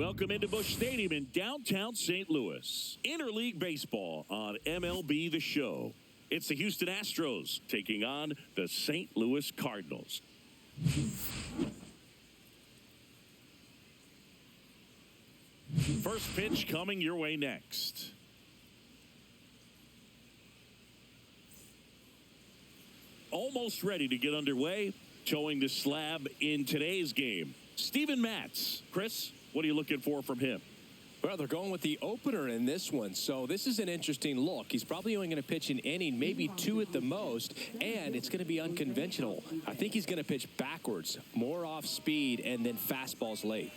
Welcome into Busch Stadium in downtown St. Louis. Interleague baseball on MLB The Show. It's the Houston Astros taking on the St. Louis Cardinals. First pitch coming your way next. Almost ready to get underway, towing the slab in today's game. Steven Matz. Chris, what are you looking for from him? Well, they're going with the opener in this one, so this is an interesting look. He's probably only going to pitch an inning, maybe two at the most, and it's going to be unconventional. I think he's going to pitch backwards, more off speed, and then fastballs late.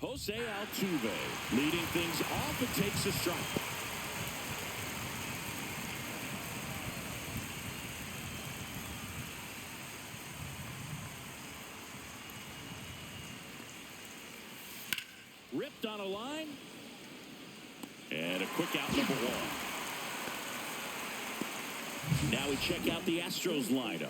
Jose Altuve leading things off and takes a strike. Ripped on a line. And a quick out, number one. Now we check out the Astros lineup.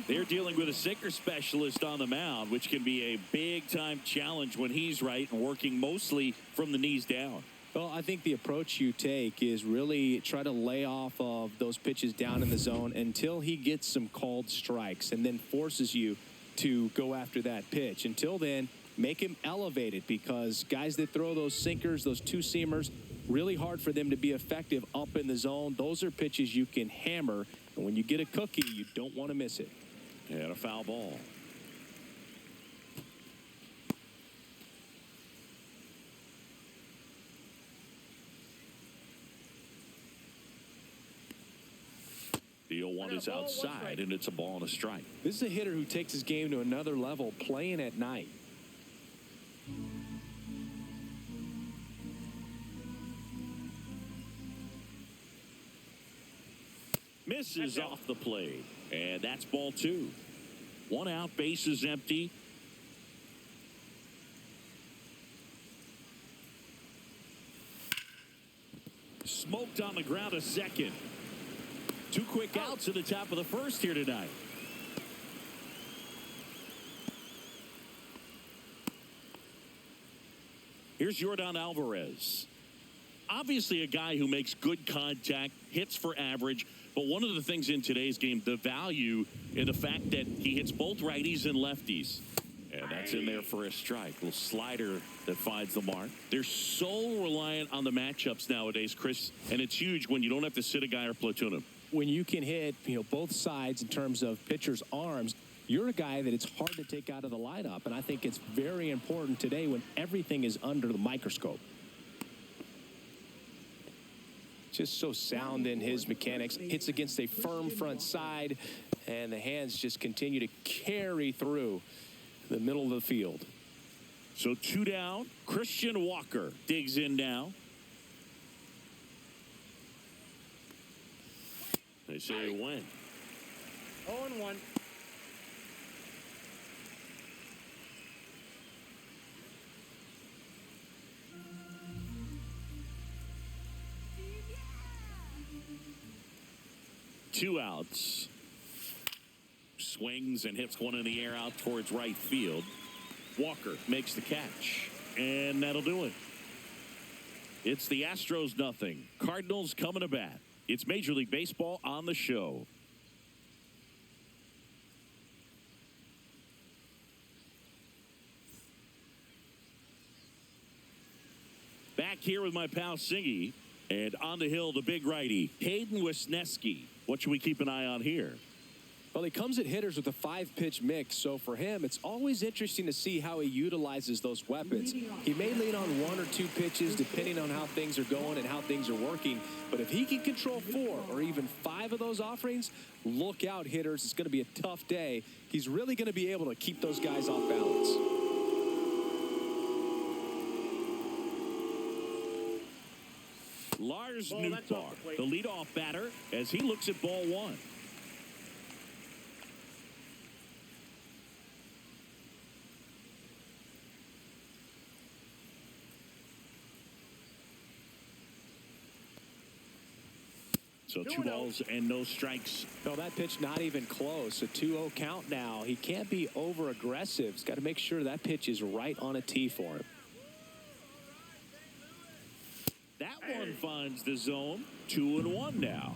They're dealing with a sinker specialist on the mound, which can be a big-time challenge when he's right and working mostly from the knees down. Well, I think the approach you take is really try to lay off of those pitches down in the zone until he gets some called strikes and then forces you to go after that pitch. Until then, make him elevated, because guys that throw those sinkers, those two-seamers, really hard for them to be effective up in the zone. Those are pitches you can hammer, and when you get a cookie, you don't want to miss it. And a foul ball. The 0-1 is outside, and it's a ball and a strike. This is a hitter who takes his game to another level, playing at night. Misses off the plate, and that's ball two. One out, base is empty. Smoked on the ground, a second. Two quick outs at the top of the first here tonight. Here's Yordan Alvarez. Obviously a guy who makes good contact, hits for average, but one of the things in today's game, the value in the fact that he hits both righties and lefties. And that's in there for a strike. Little slider that finds the mark. They're so reliant on the matchups nowadays, Chris, and it's huge when you don't have to sit a guy or platoon him. When you can hit, both sides in terms of pitchers' arms, you're a guy that it's hard to take out of the lineup, and I think it's very important today when everything is under the microscope. Just so sound in his mechanics. Hits against a firm front side, and the hands just continue to carry through the middle of the field. So two down. Christian Walker digs in now. They say he went. 0-1. Two outs. Swings and hits one in the air out towards right field. Walker makes the catch, and that'll do it. It's the Astros nothing. Cardinals coming to bat. It's Major League Baseball on the show. Back here with my pal Singy, and on the hill, the big righty, Hayden Wesneski. What should we keep an eye on here? Well, he comes at hitters with a 5-pitch mix, so for him, it's always interesting to see how he utilizes those weapons. He may lean on 1 or 2 pitches depending on how things are going and how things are working, but if he can control 4 or even 5 of those offerings, look out, hitters. It's going to be a tough day. He's really going to be able to keep those guys off balance. Lars Nootbaar, the leadoff batter, as he looks at ball one. So 2 balls and no strikes. No, that pitch not even close. A 2-0 count now. He can't be over aggressive. He's got to make sure that pitch is right on a tee for him. That one finds the zone. 2-1 now.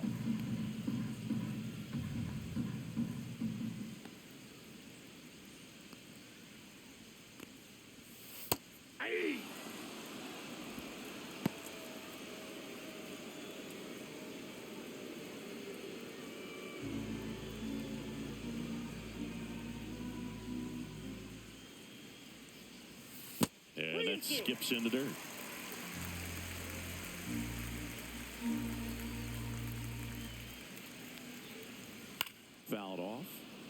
And that skips into dirt. Fouled off,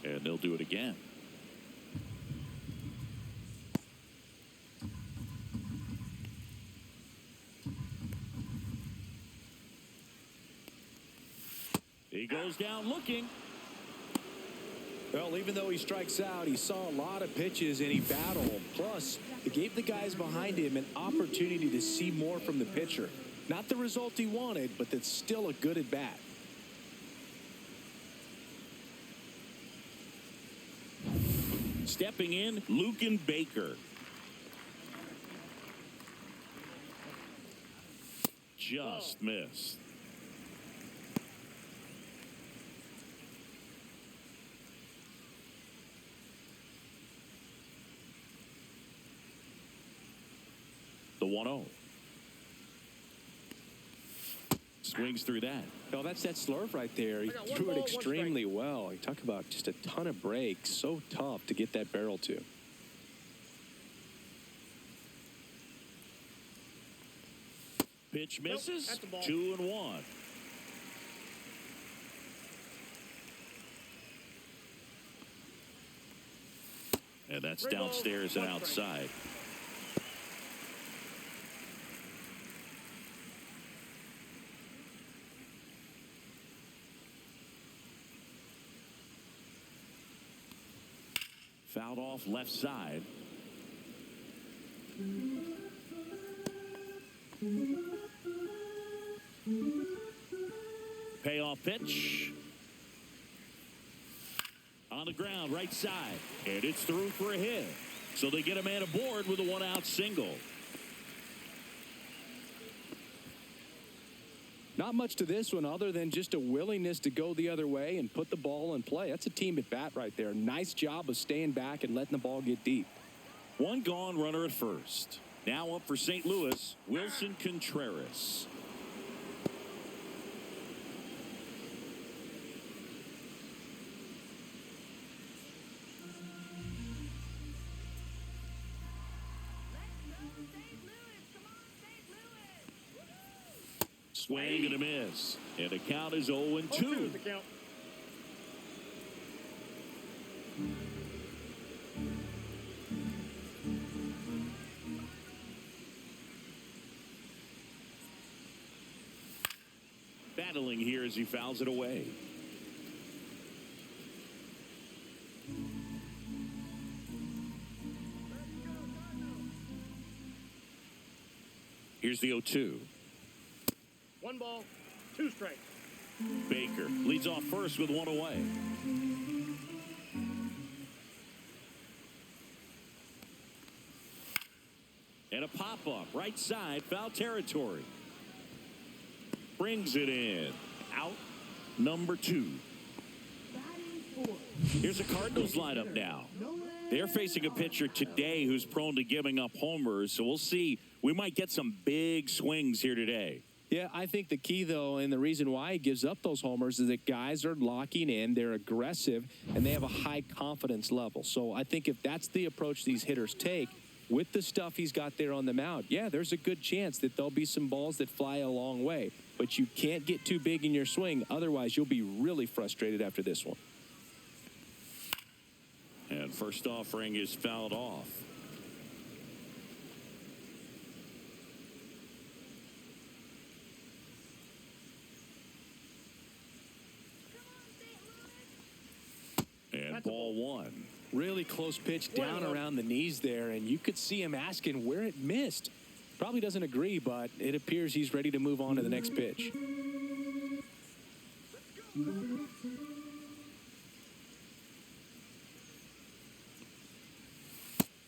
and they'll do it again. He goes down looking. Well, even though he strikes out, he saw a lot of pitches and he battled. Plus, it gave the guys behind him an opportunity to see more from the pitcher. Not the result he wanted, but that's still a good at bat. Stepping in, Lucan Baker. Just missed. The 1-0. Swings through that. No, that's that slurve right there. He threw it extremely well. You talk about just a ton of breaks. So tough to get that barrel to. Pitch misses. 2-1. And that's downstairs and outside. Fouled off left side. Payoff pitch. On the ground, right side. And it's through for a hit. So they get a man aboard with a 1-out single. Not much to this one other than just a willingness to go the other way and put the ball in play. That's a team at bat right there. Nice job of staying back and letting the ball get deep. One gone, runner at first. Now up for St. Louis, Wilson Contreras. Swing and a miss. And the count is 0-2. Battling here as he fouls it away. Here's the 0-2. 1 ball, 2 strikes. Baker leads off first with 1 away. And a pop-up, right side, foul territory. Brings it in. Out, number 2. Here's the Cardinals lineup now. They're facing a pitcher today who's prone to giving up homers, so we'll see. We might get some big swings here today. Yeah, I think the key, though, and the reason why he gives up those homers is that guys are locking in, they're aggressive, and they have a high confidence level. So I think if that's the approach these hitters take, with the stuff he's got there on the mound, yeah, there's a good chance that there'll be some balls that fly a long way. But you can't get too big in your swing, otherwise you'll be really frustrated after this one. And first offering is fouled off. And ball 1. Really close pitch down around the knees there, and you could see him asking where it missed. Probably doesn't agree, but it appears he's ready to move on to the next pitch.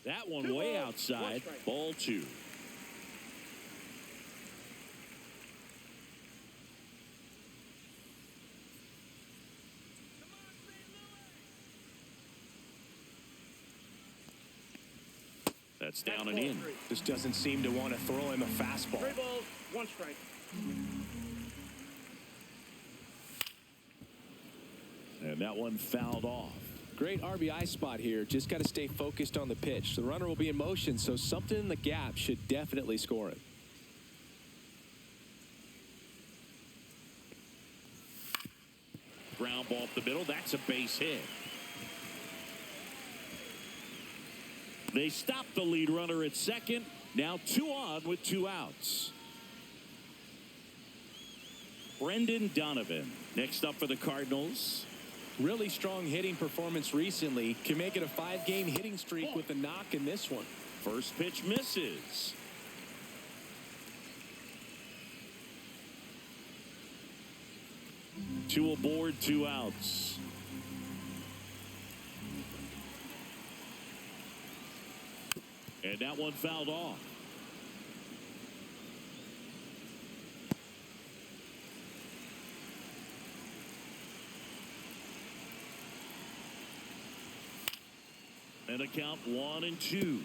That one way outside. Ball 2. That's down and in. Just doesn't seem to want to throw him a fastball. 3 balls, 1 strike. And that one fouled off. Great RBI spot here. Just got to stay focused on the pitch. The runner will be in motion, so something in the gap should definitely score it. Ground ball up the middle. That's a base hit. They stop the lead runner at second. Now 2 on with 2 outs. Brendan Donovan next up for the Cardinals. Really strong hitting performance recently. Can make it a 5-game hitting streak with a knock in this one. First pitch misses. Two aboard, 2 outs. And that one fouled off. And a count 1-2.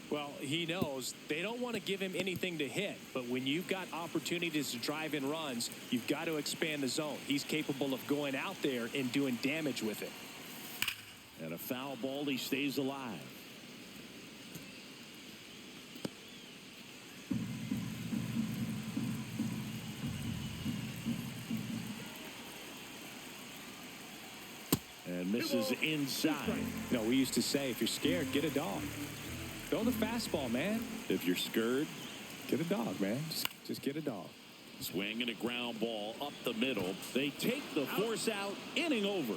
Well, he knows they don't want to give him anything to hit, but when you've got opportunities to drive in runs, you've got to expand the zone. He's capable of going out there and doing damage with it. And a foul ball, he stays alive. And misses inside. No, we used to say, if you're scared, get a dog. Throw the fastball, man. If you're scared, get a dog, man. Just get a dog. Swinging a ground ball up the middle. They take the force out, inning over.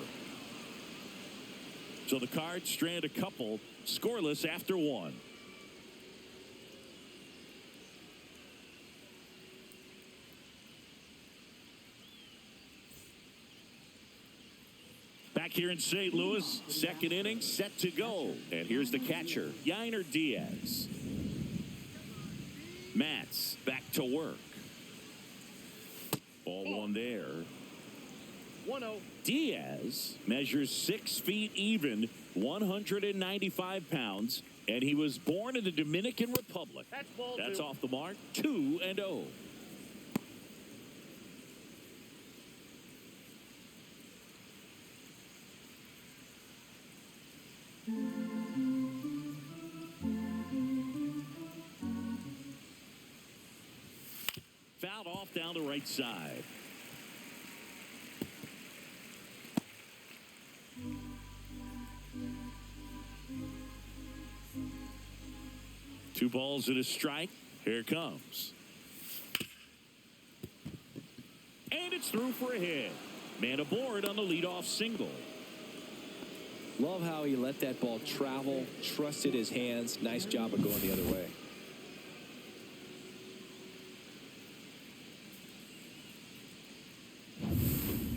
So the Cards strand a couple, scoreless after 1. Back here in St. Louis, second inning set to go. And here's the catcher, Yainer Diaz. Matz back to work. Ball 1 there. 1-0. Diaz measures 6 feet even, 195 pounds, and he was born in the Dominican Republic. That's off the mark, 2-0. Fouled off down the right side. Two balls and a strike. Here it comes. And it's through for a hit. Man aboard on the leadoff single. Love how he let that ball travel, trusted his hands. Nice job of going the other way.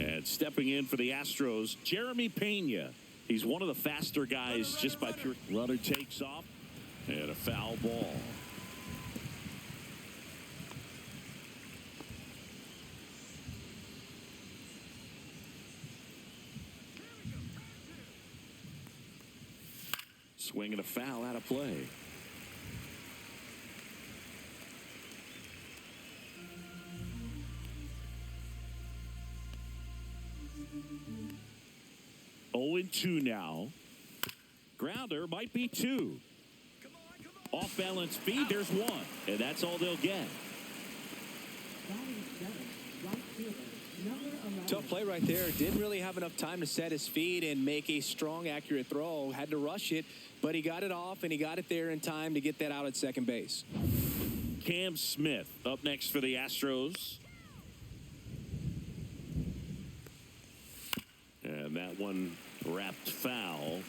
And stepping in for the Astros, Jeremy Pena. He's one of the faster guys just by pure. Runner takes off. And a foul ball. Swinging a foul out of play. Oh, and 2 now. Grounder might be 2. Off balance speed, there's 1. And that's all they'll get. Tough play right there. Didn't really have enough time to set his feet and make a strong, accurate throw. Had to rush it, but he got it off, and he got it there in time to get that out at second base. Cam Smith up next for the Astros. And that one wrapped foul.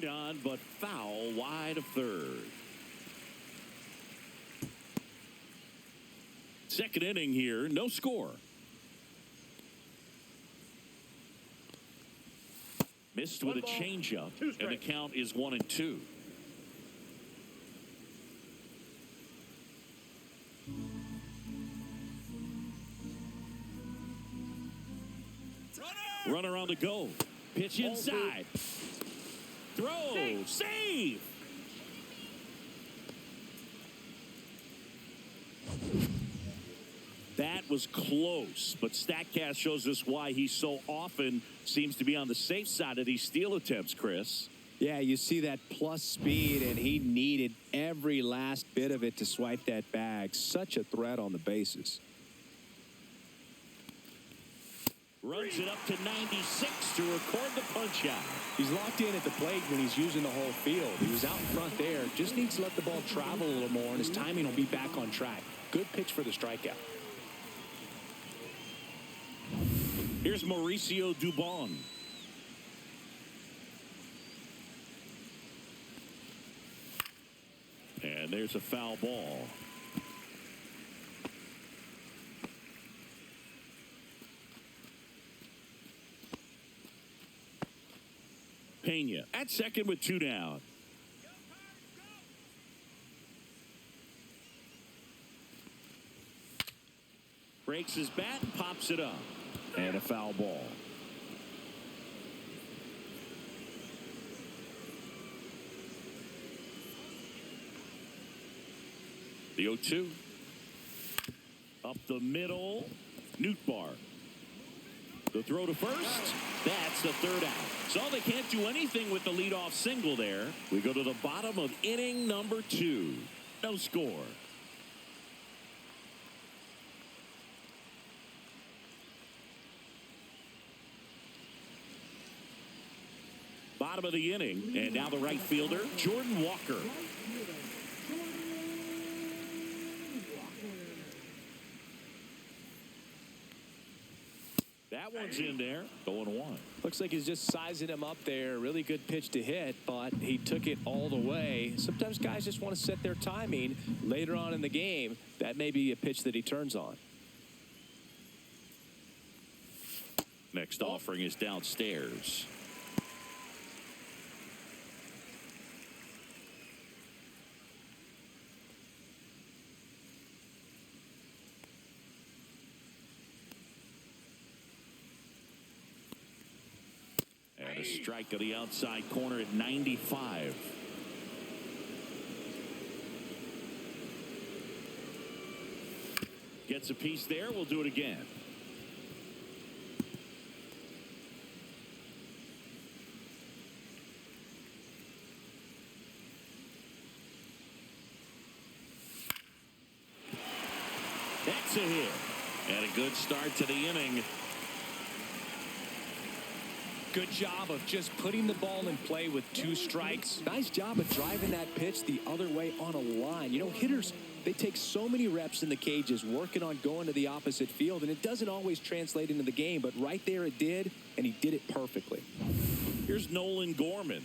Turned on, but foul wide of third. Second inning here, no score. Missed with a changeup, and the count is 1-2. Runner on the go. Pitch inside. Throw. Save. That was close, but StatCast shows us why he so often seems to be on the safe side of these steal attempts, Chris. Yeah, you see that plus speed, and he needed every last bit of it to swipe that bag. Such a threat on the bases. Runs it up to 96 to record the punch out. He's locked in at the plate when he's using the whole field. He was out in front there. Just needs to let the ball travel a little more, and his timing will be back on track. Good pitch for the strikeout. Here's Mauricio Dubon. And there's a foul ball. Pena at second with 2 down. Breaks his bat and pops it up. And a foul ball. The 0-2. Up the middle. Nootbaar. The throw to first. That's the third out. So they can't do anything with the leadoff single there. We go to the bottom of inning number 2. No score. Bottom of the inning, and now the right fielder, Jordan Walker. That one's in there, going 1. Looks like he's just sizing him up there. Really good pitch to hit, but he took it all the way. Sometimes guys just want to set their timing later on in the game. That may be a pitch that he turns on. Next offering is downstairs. And a strike to the outside corner at 95. Gets a piece there. We'll do it again. That's a hit. And a good start to the inning. Good job of just putting the ball in play with 2 strikes. Nice job of driving that pitch the other way on a line. You know, hitters, they take so many reps in the cages working on going to the opposite field, and it doesn't always translate into the game, but right there it did, and he did it perfectly. Here's Nolan Gorman.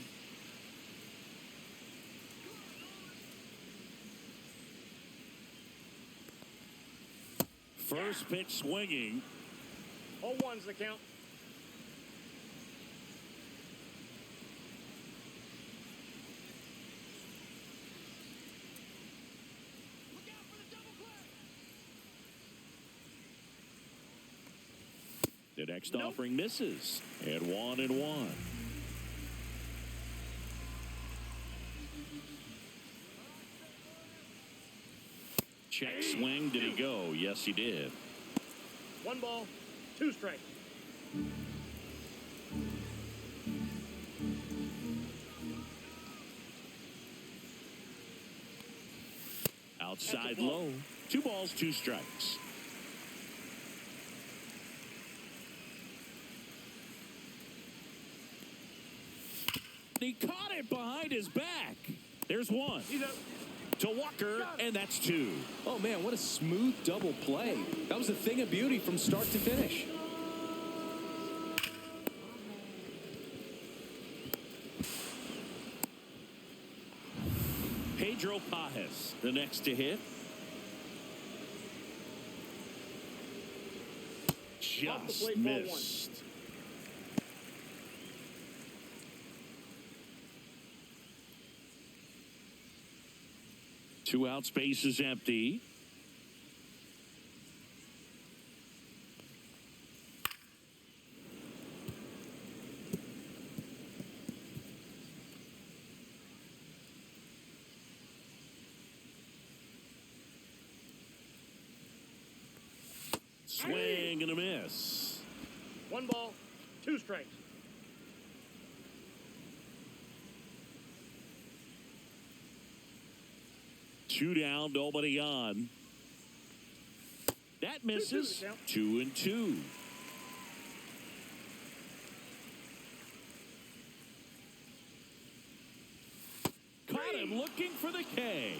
First pitch swinging. 0-1's the count. The next offering misses. And 1-1. Check swing. Did he go? Yes, he did. 1 ball, 2 strikes. Outside low. 2 balls, 2 strikes. He caught it behind his back. There's 1. To Walker, and that's 2. Oh, man, what a smooth double play. That was a thing of beauty from start to finish. Pedro Pajes, the next to hit. Just missed. Two out, space is empty. Swing and a miss. 1 ball, 2 strikes. Two down, nobody on. That misses. 2-2. Caught him looking for the K.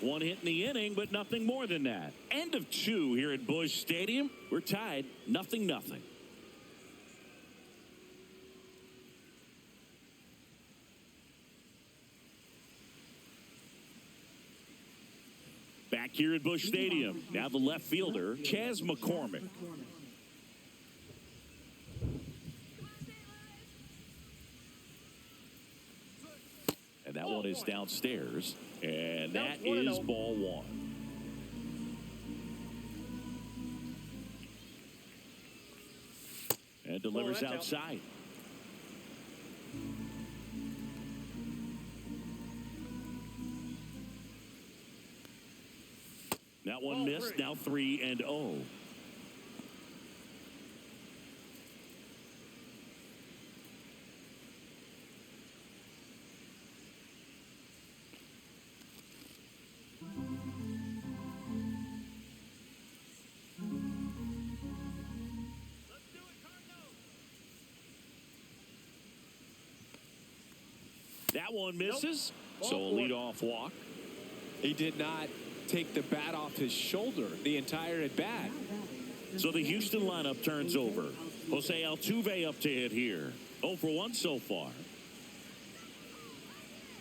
One hit in the inning, but nothing more than that. End of 2 here at Busch Stadium. We're tied, 0-0. Back here at Busch Stadium, now the left fielder, Chas McCormick. And that one is downstairs, and that is ball 1. And delivers outside. That one missed. Now 3-0. That one misses. So a leadoff walk. He did not take the bat off his shoulder the entire at bat. So the Houston lineup turns over. Jose Altuve up to hit here. 0 for 1 so far.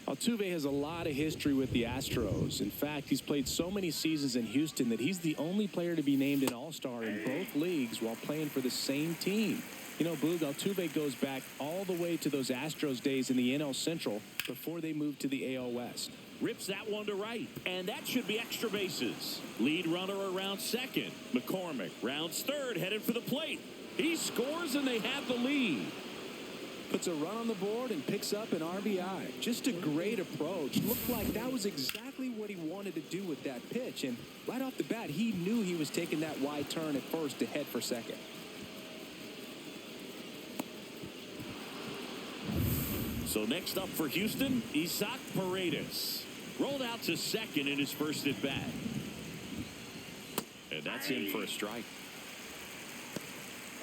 Altuve has a lot of history with the Astros. In fact, he's played so many seasons in Houston that he's the only player to be named an All-Star in both leagues while playing for the same team. You know, Boog, Altuve goes back all the way to those Astros days in the NL Central before they moved to the AL West. Rips that one to right, and that should be extra bases. Lead runner around second. McCormick rounds third, headed for the plate. He scores, and they have the lead. Puts a run on the board and picks up an RBI. Just a great approach. Looked like that was exactly what he wanted to do with that pitch. And right off the bat, he knew he was taking that wide turn at first to head for second. So next up for Houston, Isaac Paredes. Rolled out to second in his first at bat. And that's in for a strike.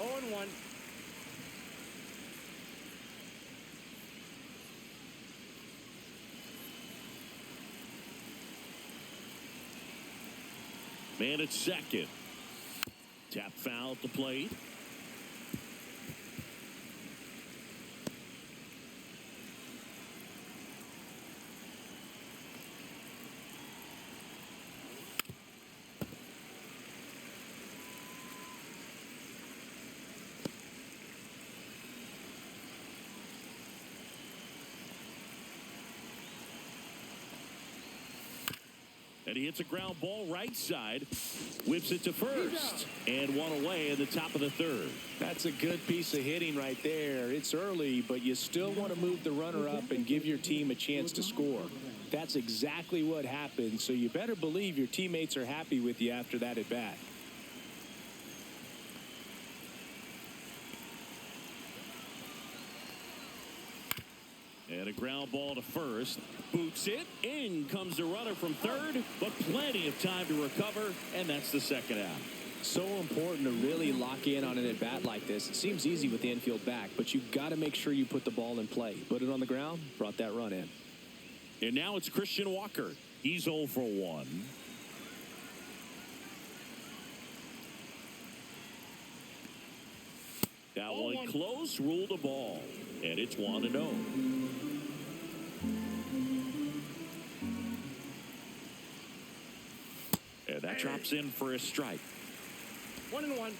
0-1. Man at second. Tap foul at the plate. And he hits a ground ball right side, whips it to first, and one away in the top of the third. That's a good piece of hitting right there. It's early, but you still want to move the runner up and give your team a chance to score. That's exactly what happened, so you better believe your teammates are happy with you after that at bat. And a ground ball to first. Boots it. In comes the runner from third, but plenty of time to recover, and that's the second out. So important to really lock in on an at-bat like this. It seems easy with the infield back, but you've got to make sure you put the ball in play. Put it on the ground, brought that run in. And now it's Christian Walker. He's 0 for 1. That one close, ruled a ball, and it's 1-0. drops in for a strike. 1-1.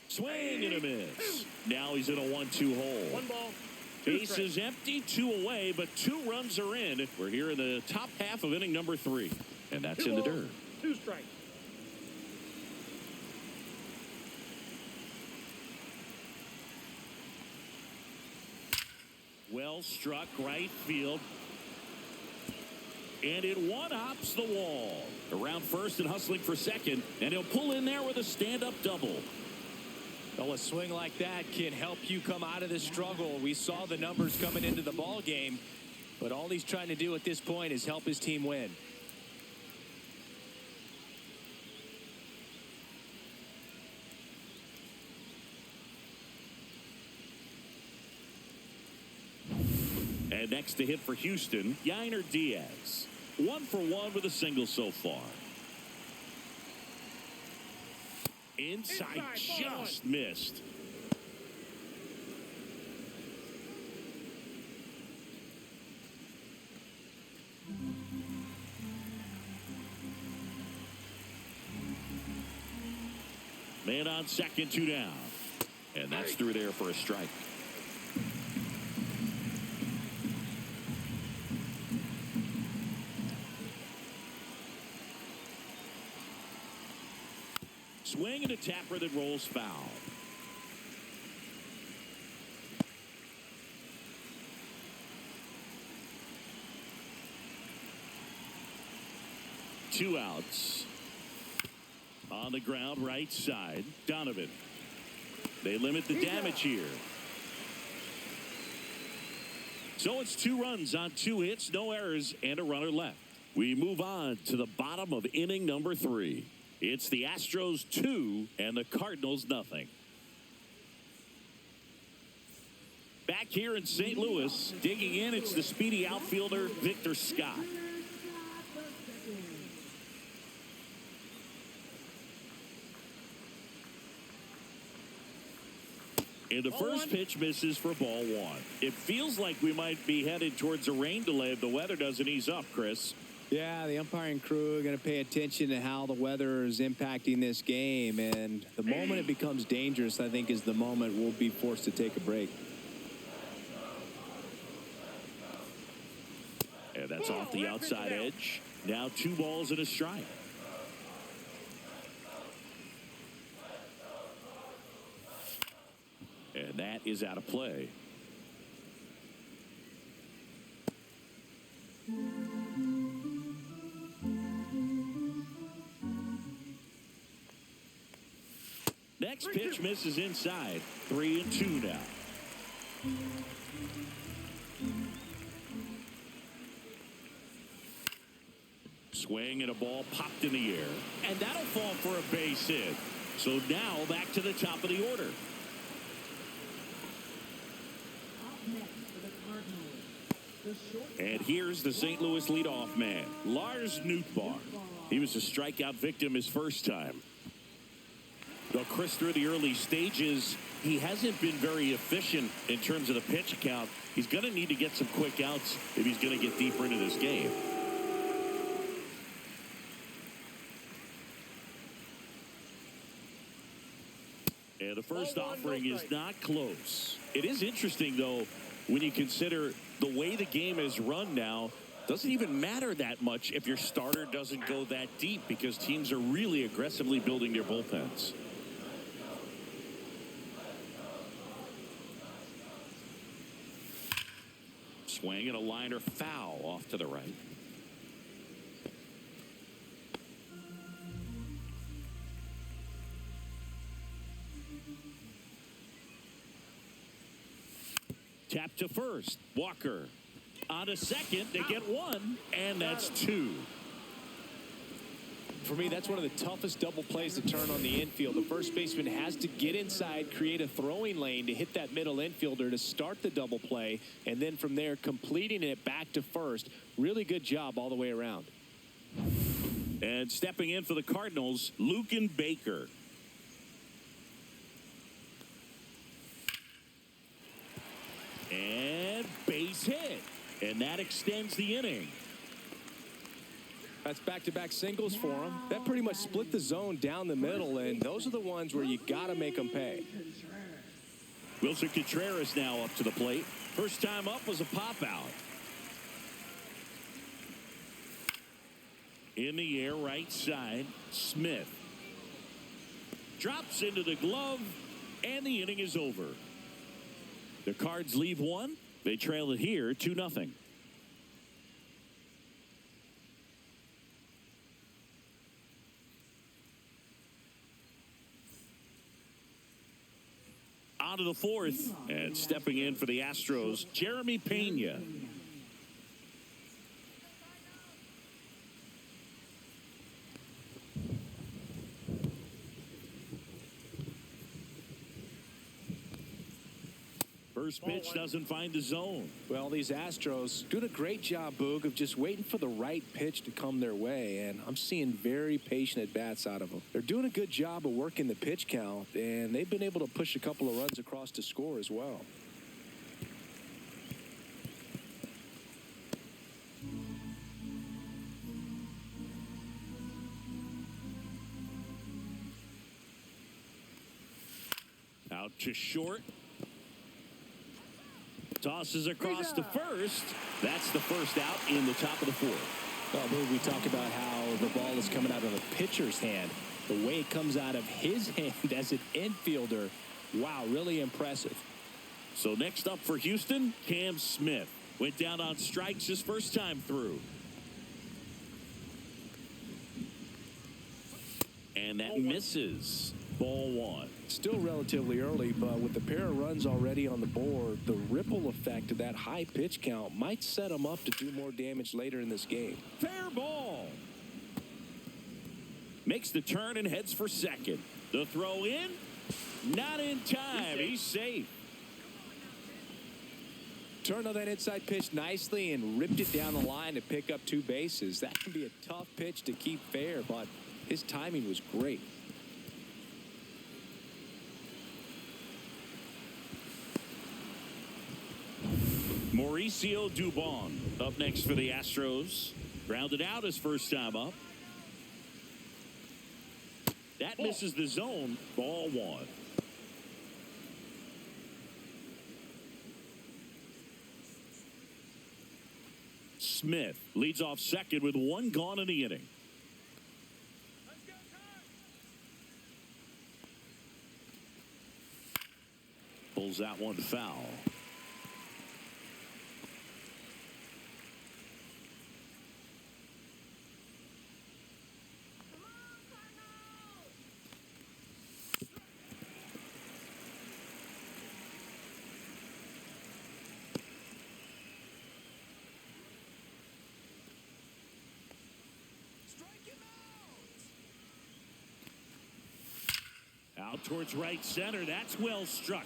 Swing and a miss. Now he's in a 1-2 hole. 1 ball. 2 Base strikes. is empty, 2 away, but 2 runs are in. We're here in the top half of inning number 3. And that's 2 in the balls, dirt. 2 strikes. Well struck right field. And it one-hops the wall. Around first and hustling for second. And he'll pull in there with a stand-up double. Well, a swing like that can help you come out of the struggle. We saw the numbers coming into the ball game, but all he's trying to do at this point is help his team win. And next to hit for Houston, Yainer Diaz. 1 for 1 with a single so far. Inside just missed. Man on second, 2 down. And that's through there for a strike. Swing and a tapper that rolls foul. Two outs. On the ground, right side, Donovan. They limit the damage here. So it's 2 runs on 2 hits, no errors, and a runner left. We move on to the bottom of inning number 3. It's the Astros 2 and the Cardinals nothing. Back here in St. Louis, digging in, it's the speedy outfielder, Victor Scott. And the first pitch misses for ball 1. It feels like we might be headed towards a rain delay if the weather doesn't ease up, Chris. Yeah, the umpiring crew are going to pay attention to how the weather is impacting this game. And the moment it becomes dangerous, I think, is the moment we'll be forced to take a break. And that's off the outside edge. Now 2 balls and a strike. And that is out of play. Next pitch misses inside. 3-2 now. Swing and a ball popped in the air. And that'll fall for a base hit. So now back to the top of the order. And here's the St. Louis leadoff man, Lars Nootbaar. He was a strikeout victim his first time. Though Chris, through the early stages, he hasn't been very efficient in terms of the pitch count. He's going to need to get some quick outs if he's going to get deeper into this game. And the first offering is not close. It is interesting, though, when you consider the way the game is run now. Doesn't even matter that much if your starter doesn't go that deep, because teams are really aggressively building their bullpens. Swing and a liner foul off to the right. Tap to first. Walker on a second. They get 1, and that's 2. For me, that's one of the toughest double plays to turn on the infield. The first baseman has to get inside, create a throwing lane to hit that middle infielder to start the double play, and then from there completing it back to first. Really good job all the way around. And stepping in for the Cardinals, Luken Baker. And base hit. And that extends the inning. That's back-to-back singles for him. That pretty much split the zone down the middle, and those are the ones where you got to make them pay. Wilson Contreras now up to the plate. First time up was a pop-out. In the air, right side, Smith. Drops into the glove, and the inning is over. The Cards leave one. They trail it here 2-0. On to the fourth, and stepping in for the Astros, Jeremy Pena. First pitch doesn't find the zone. Well, these Astros doing a great job, Boog, of just waiting for the right pitch to come their way, and I'm seeing very patient at-bats out of them. They're doing a good job of working the pitch count, and they've been able to push a couple of runs across to score as well. Out to short. Tosses across to first. That's the first out in the top of the fourth. Well, Boog, we talk about how the ball is coming out of a pitcher's hand. The way it comes out of his hand as an infielder, wow, really impressive. So next up for Houston, Cam Smith. Went down on strikes his first time through. And that misses. Ball one. Still relatively early, but with the pair of runs already on the board, the ripple effect of that high pitch count might set them up to do more damage later in this game. Fair ball. Makes the turn and heads for second. The throw in. Not in time. He's safe. Turned on that inside pitch nicely and ripped it down the line to pick up 2 bases. That can be a tough pitch to keep fair, but his timing was great. Mauricio Dubon up next for the Astros. Grounded out his first time up. That misses the zone. Ball one. Smith leads off second with 1 gone in the inning. Pulls that one foul. Out towards right center. That's well struck.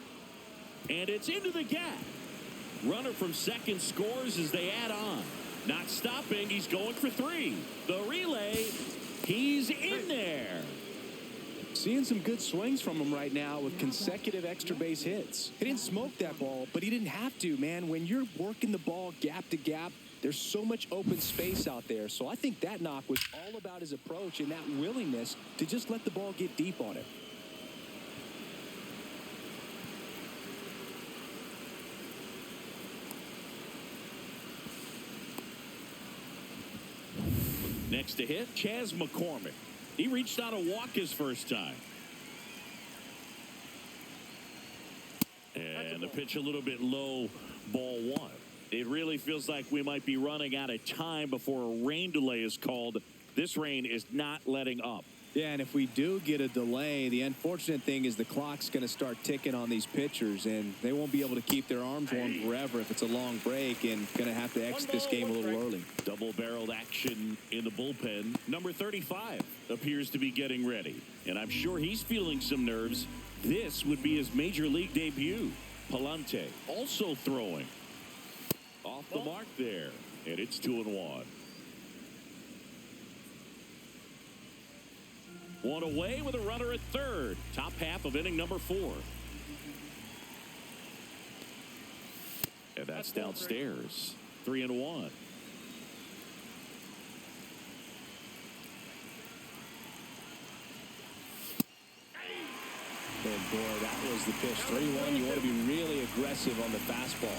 And it's into the gap. Runner from second scores as they add on. Not stopping. He's going for 3. The relay. He's in there. Seeing some good swings from him right now with consecutive extra base hits. He didn't smoke that ball, but he didn't have to, man. When you're working the ball gap to gap, there's so much open space out there. So I think that knock was all about his approach and that willingness to just let the ball get deep on it. Next to hit, Chas McCormick. He reached out a walk his first time. And the pitch a little bit low, ball one. It really feels like we might be running out of time before a rain delay is called. This rain is not letting up. Yeah, and if we do get a delay, the unfortunate thing is the clock's going to start ticking on these pitchers, and they won't be able to keep their arms warm forever if it's a long break, and going to have to exit this game a little early. Double-barreled action in the bullpen. Number 35 appears to be getting ready, and I'm sure he's feeling some nerves. This would be his major league debut. Palante also throwing. Off the mark there, and it's 2-1. One away with a runner at third. Top half of inning number 4. That's downstairs. 3-1. And boy, that was the pitch. 3-1. You want to be really aggressive on the fastball.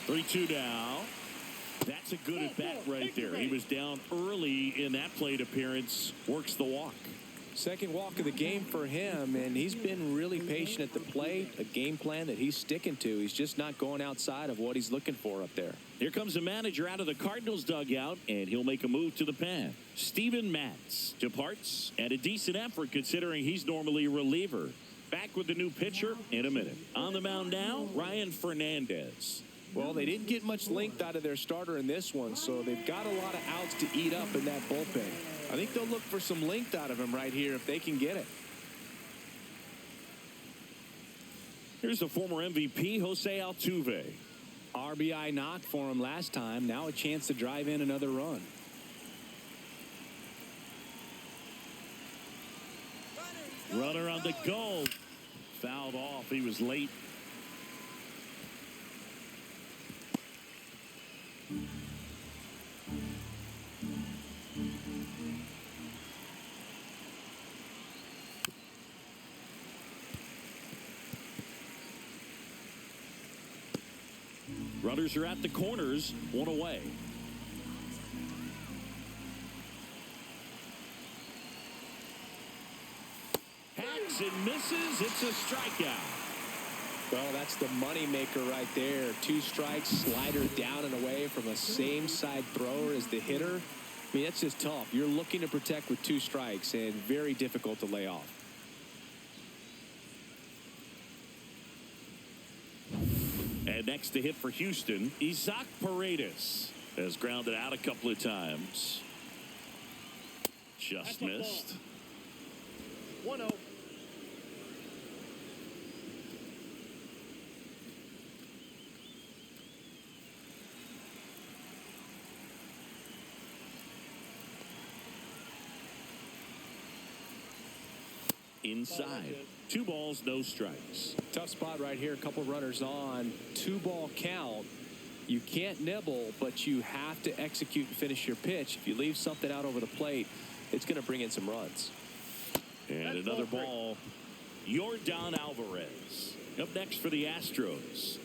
3-2 now. That's a good at bat right there. He was down early in that plate appearance. Works the walk. Second walk of the game for him, and he's been really patient at the plate. A game plan that he's sticking to. He's just not going outside of what he's looking for up there. Here comes the manager out of the Cardinals dugout, and he'll make a move to the pen. Steven Matz departs, and a decent effort considering he's normally a reliever. Back with the new pitcher in a minute. On the mound now, Ryan Fernandez. Well, they didn't get much length out of their starter in this one, so they've got a lot of outs to eat up in that bullpen. I think they'll look for some length out of him right here if they can get it. Here's the former MVP, Jose Altuve. RBI knock for him last time. Now a chance to drive in another run. Runner on the go. Fouled off. He was late. Runners are at the corners, one away. Hacks and misses. It's a strikeout. Well, that's the money maker right there. 2 strikes, slider down and away from a same side thrower as the hitter. I mean, that's just tough. You're looking to protect with 2 strikes and very difficult to lay off. And next to hit for Houston, Isaac Paredes has grounded out a couple of times. Just missed. 1-0. Inside. 2 balls, no strikes. Tough spot right here. A couple runners on. 2-ball count. You can't nibble, but you have to execute and finish your pitch. If you leave something out over the plate, it's going to bring in some runs. And another ball. Yordan Alvarez up next for the Astros.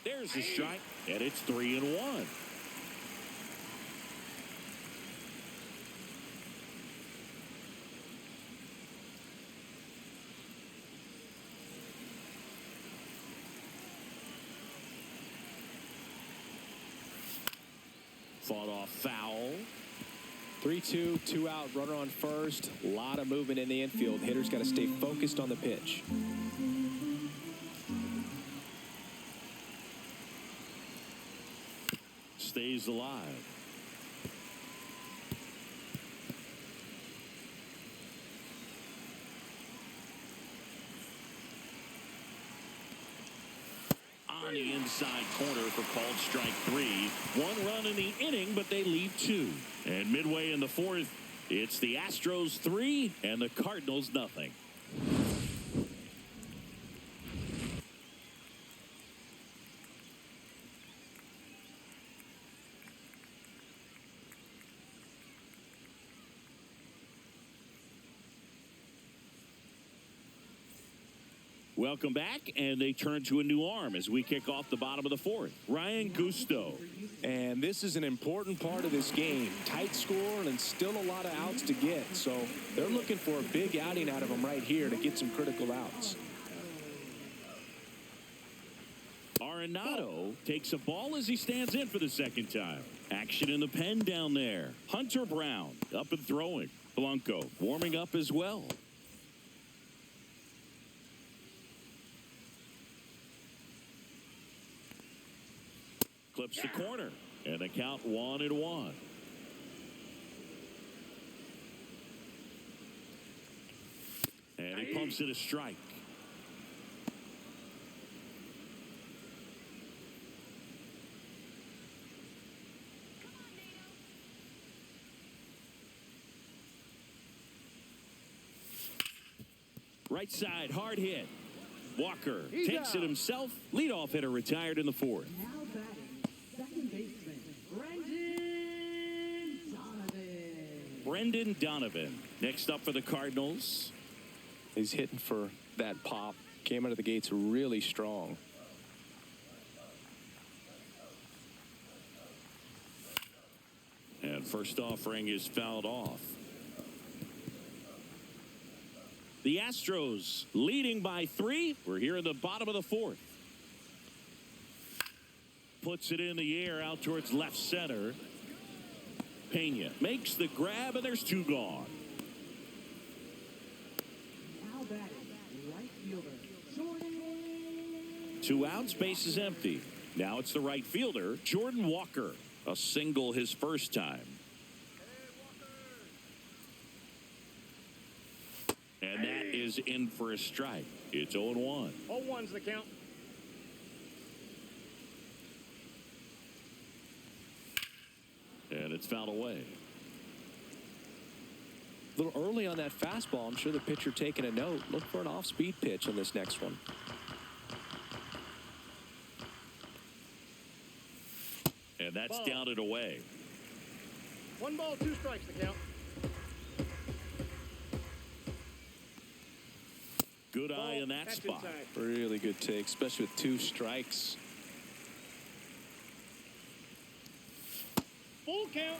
There's the strike, and it's 3-1. Fought off foul. 3-2, 2 out, runner on first. A lot of movement in the infield. Hitter's got to stay focused on the pitch. Stays alive. On the inside corner for called strike 3. 1 run in the inning, but they leave 2. And midway in the 4th, it's the Astros 3 and the Cardinals nothing. Welcome back, and they turn to a new arm as we kick off the bottom of the 4th. Ryan Gusto. And this is an important part of this game. Tight score and still a lot of outs to get. So they're looking for a big outing out of him right here to get some critical outs. Arenado takes a ball as he stands in for the second time. Action in the pen down there. Hunter Brown up and throwing. Blanco warming up as well. Clips the corner, and the count 1-1. And he pumps it a strike. Right side, hard hit. Walker He's takes it out. himself. Leadoff hitter retired in the fourth. Now batting, second baseman, Brendan Donovan. Next up for the Cardinals. He's hitting for that pop. Came out of the gates really strong. And first offering is fouled off. The Astros leading by 3. We're here in the bottom of the fourth. Puts it in the air out towards left center. Pena makes the grab, and there's 2 gone. Now batting, right fielder, Jordan. 2 outs, base is empty. Now it's the right fielder, Jordan Walker. A single his first time. And that is in for a strike. It's 0-1. 0-1's the count. And it's fouled away. A little early on that fastball. I'm sure the pitcher taking a note. Look for an off-speed pitch on this next one. And that's Ball. down and away. 1 ball, 2 strikes the count. Good eye Ball, in that catch spot. inside. Really good take, especially with 2 strikes. Full count.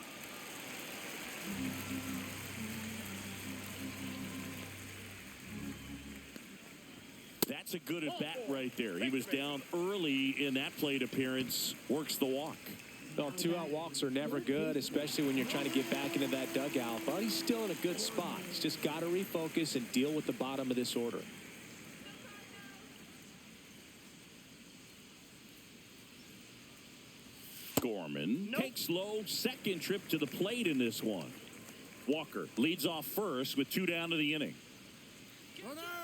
That's a good at bat right there. He was down early in that plate appearance. Works the walk. Well, 2-out walks are never good, especially when you're trying to get back into that dugout. But he's still in a good spot. He's just got to refocus and deal with the bottom of this order. Gorman takes low. Second trip to the plate in this one. Walker leads off first with 2 down to the inning.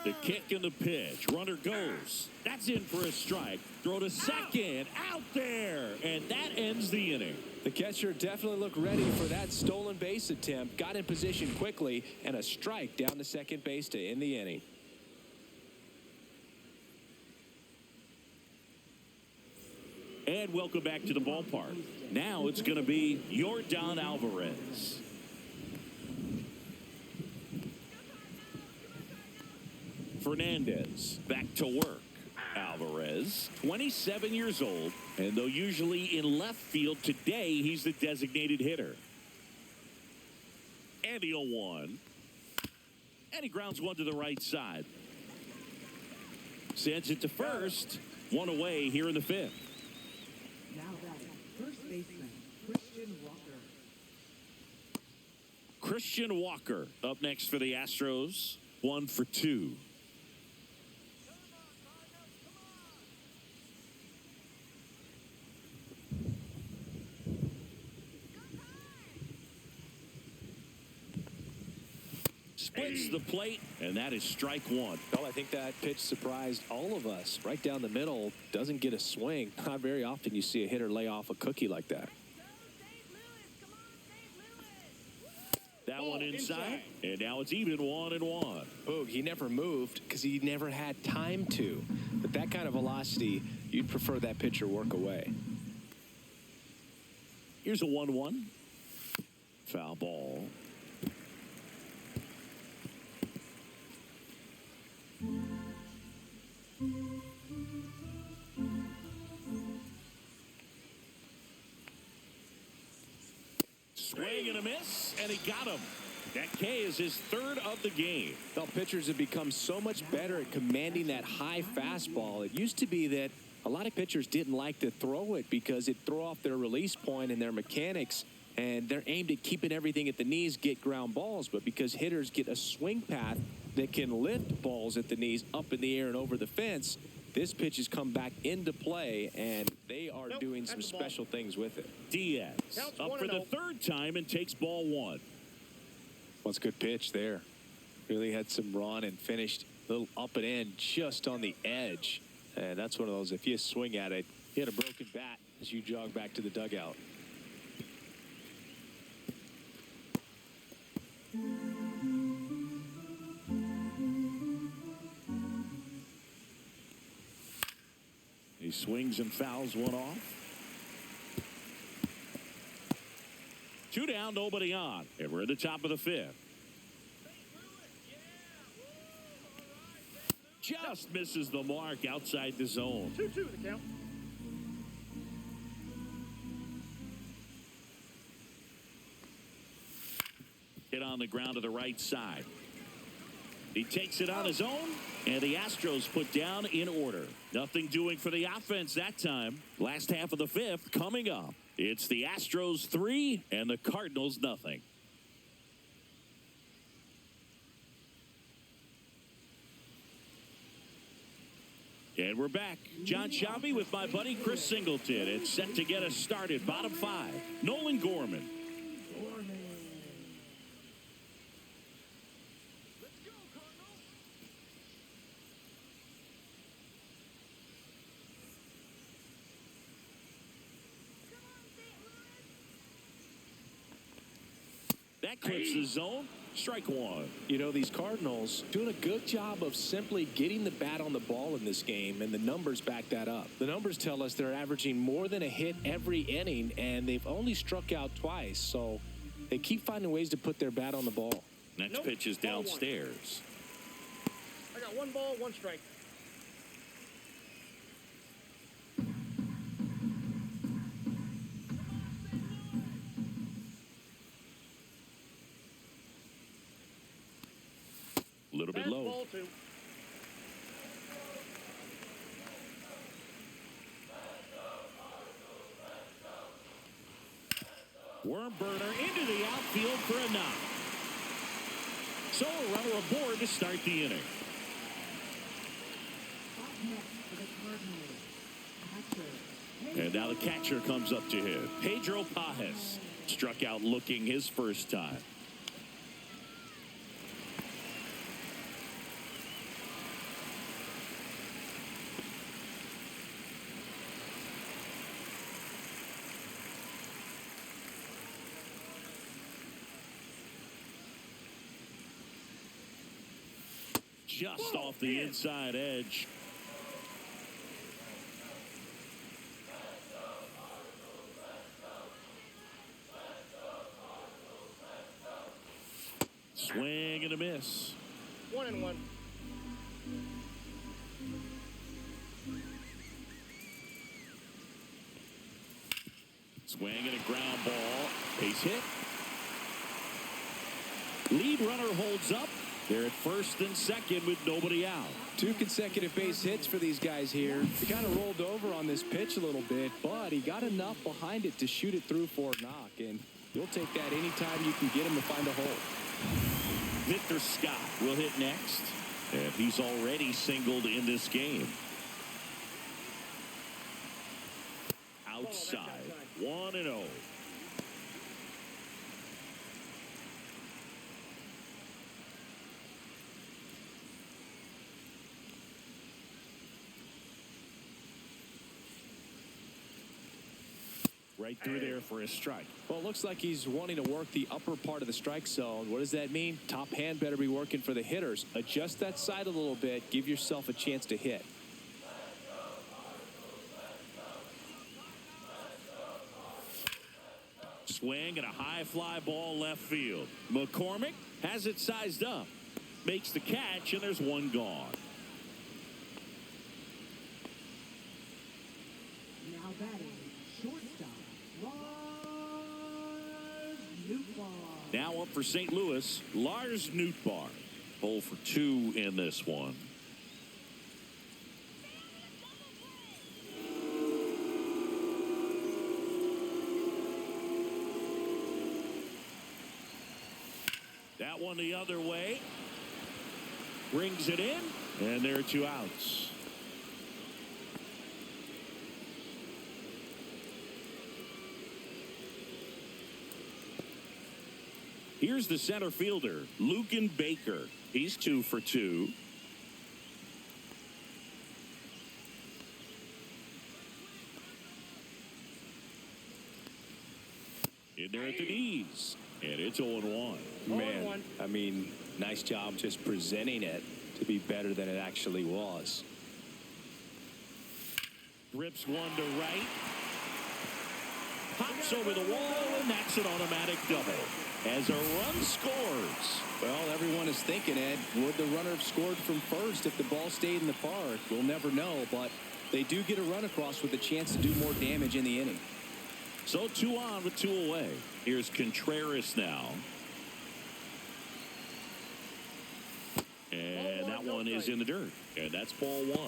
The kick and the pitch. Runner goes. That's in for a strike. Throw to second. Out there. And that ends the inning. The catcher definitely looked ready for that stolen base attempt. Got in position quickly, and a strike down to second base to end the inning. And welcome back to the ballpark. Now it's going to be Yordan Alvarez. Fernandez back to work. Alvarez, 27 years old, and though usually in left field, today he's the designated hitter. And the 0-1. And he grounds one to the right side. Sends it to first. 1 away here in the 5th. Now batting, first baseman, Christian Walker. Christian Walker up next for the Astros. 1 for 2. Splits the plate, and that is strike 1. Well, I think that pitch surprised all of us. Right down the middle, doesn't get a swing. Not very often you see a hitter lay off a cookie like that. That Ball one inside, inside. and now it's even 1-1. Boog, he never moved because he never had time to. But that kind of velocity, you'd prefer that pitcher work away. Here's a 1-1. Foul ball. Swing and a miss, and he got him. That K is his 3rd of the game. Well, pitchers have become so much better at commanding that high fastball. It used to be that a lot of pitchers didn't like to throw it because it'd throw off their release point and their mechanics, and they're aimed at keeping everything at the knees, get ground balls. But because hitters get a swing path that can lift balls at the knees up in the air and over the fence, this pitch has come back into play, and they are doing some special things with it. Diaz Counts up for the 3rd time and takes ball 1. Well, it's a good pitch there. Really had some run and finished a little up and in just on the edge. And that's one of those, if you swing at it, you had a broken bat as you jog back to the dugout. swings and fouls one off. 2 down, nobody on. And we're at the top of the 5th. Just misses the mark outside the zone. 2-2 the count. Hit on the ground to the right side. He takes it on his own, and the Astros put down in order. Nothing doing for the offense that time. Last half of the 5th coming up. It's the Astros 3 and the Cardinals nothing. And we're back. John Shabby with my buddy Chris Singleton. It's set to get us started. Bottom 5. Nolan Gorman. That clips the zone. Strike 1. You know, these Cardinals doing a good job of simply getting the bat on the ball in this game, and the numbers back that up. The numbers tell us they're averaging more than a hit every inning, and they've only struck out twice, so they keep finding ways to put their bat on the ball. Next pitch is downstairs. I got 1 ball, 1 strike. A little bit low. Ball 2. Worm burner into the outfield for a knock. So a runner aboard to start the inning. Up next for the Cardinals, catcher. And now the catcher comes up to him. Pedro Pajes struck out looking his first time. Just off the inside edge. Swing and a miss. 1-1. Swing and a ground ball. Base hit. Lead runner holds up. They're at first and second with nobody out. 2 consecutive base hits for these guys here. He kind of rolled over on this pitch a little bit, but he got enough behind it to shoot it through for a knock, and you'll take that anytime you can get him to find a hole. Victor Scott will hit next, and he's already singled in this game. Outside, 1-0. Right through there for a strike. Well, it looks like he's wanting to work the upper part of the strike zone. What does that mean? Top hand better be working for the hitters. Adjust that side a little bit. Give yourself a chance to hit. Swing and a high fly ball left field. McCormick has it sized up. Makes the catch, and there's 1 gone. Now batting, shortstop, Lars Nootbaar. Now up for St. Louis, Lars Nootbaar. 0 for 2 in this one. That one the other way. Brings it in, and there are 2 outs. Here's the center fielder, Lucan Baker. He's 2 for 2. In there at the knees, and it's 0-1. Man, I mean, nice job just presenting it to be better than it actually was. Rips one to right. Pops over the wall, and that's an automatic double. As a run scores. Well, everyone is thinking, Ed, would the runner have scored from first if the ball stayed in the park? We'll never know, but they do get a run across with a chance to do more damage in the inning. So 2 on with 2 away. Here's Contreras now. And that one is in the dirt. And that's ball 1.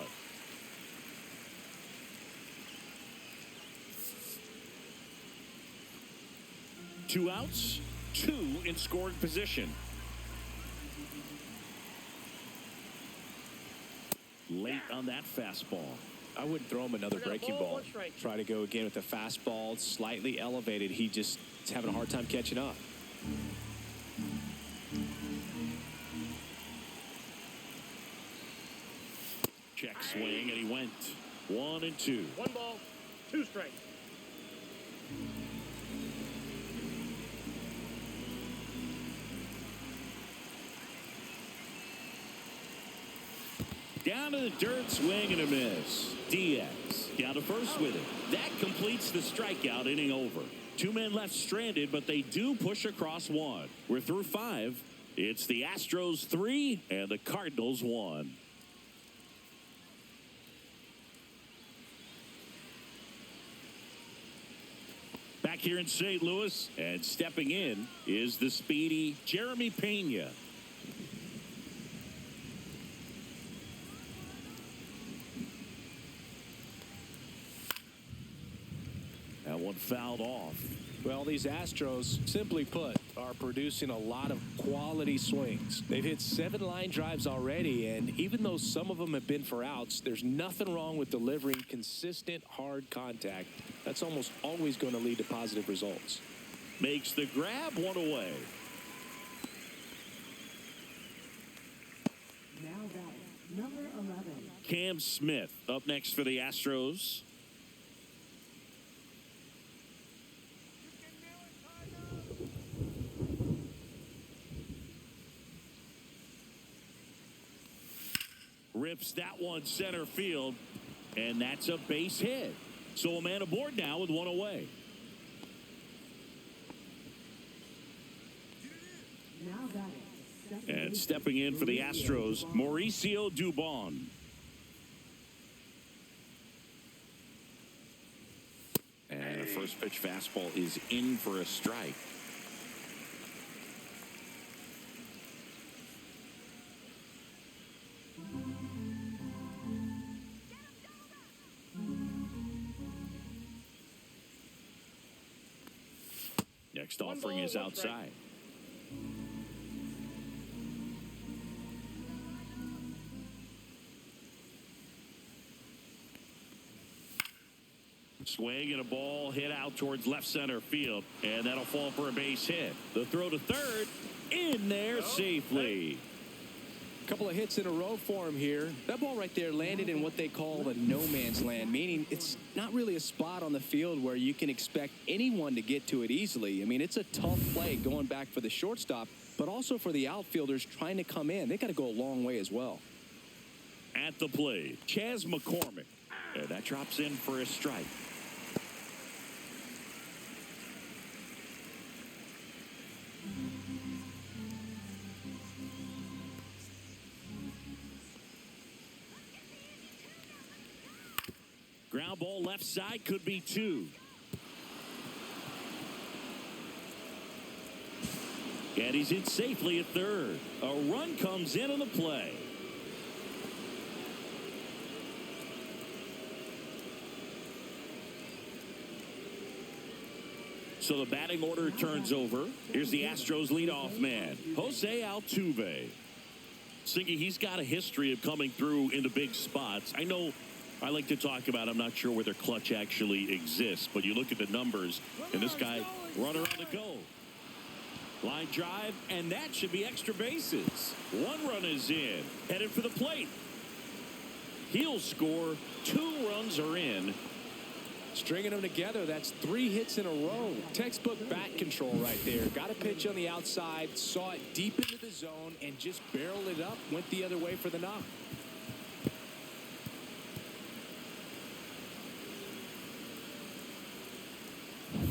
Two outs, 2 in scoring position. Late on that fastball. I wouldn't throw him another breaking ball. Try to go again with the fastball, slightly elevated. He just is having a hard time catching up. Check swing, and he went 1-2. 1 ball, 2 strikes. Down to the dirt, swing and a miss. Diaz down to first with it. That completes the strikeout, inning over. 2 men left stranded, but they do push across 1. We're through 5. It's the Astros 3 and the Cardinals 1. Back here in St. Louis, and stepping in is the speedy Jeremy Pena. That one fouled off. Well, these Astros, simply put, are producing a lot of quality swings. They've hit 7 line drives already, and even though some of them have been for outs, there's nothing wrong with delivering consistent, hard contact. That's almost always going to lead to positive results. Makes the grab, 1 away. Now batting, number 11. Cam Smith up next for the Astros. Rips that one center field, and that's a base hit. So a man aboard now with 1 away. Now batting, And stepping in for the Astros, Mauricio Dubon. And a first pitch fastball is in for a strike. Next offering is outside. Swing and a ball hit out towards left center field, and that'll fall for a base hit. The throw to third, in there safely. A couple of hits in a row for him here. That ball right there landed in what they call the no man's land, meaning it's not really a spot on the field where you can expect anyone to get to it easily. I mean, it's a tough play going back for the shortstop, but also for the outfielders trying to come in. They got to go a long way as well. At the plate, Chas McCormick. And that drops in for a strike. Ground ball left side, could be 2. And he's in safely at third. A run comes in on the play. So the batting order turns over. Here's the Astros leadoff man, Jose Altuve. Singy, he's got a history of coming through in the big spots. I know I like to talk about, I'm not sure whether clutch actually exists, but you look at the numbers, and this guy, runner on the go. Line drive, and that should be extra bases. 1 run is in, headed for the plate. He'll score. 2 runs are in. Stringing them together, that's 3 hits in a row. Textbook bat control right there. Got a pitch on the outside, saw it deep into the zone, and just barreled it up, went the other way for the knock.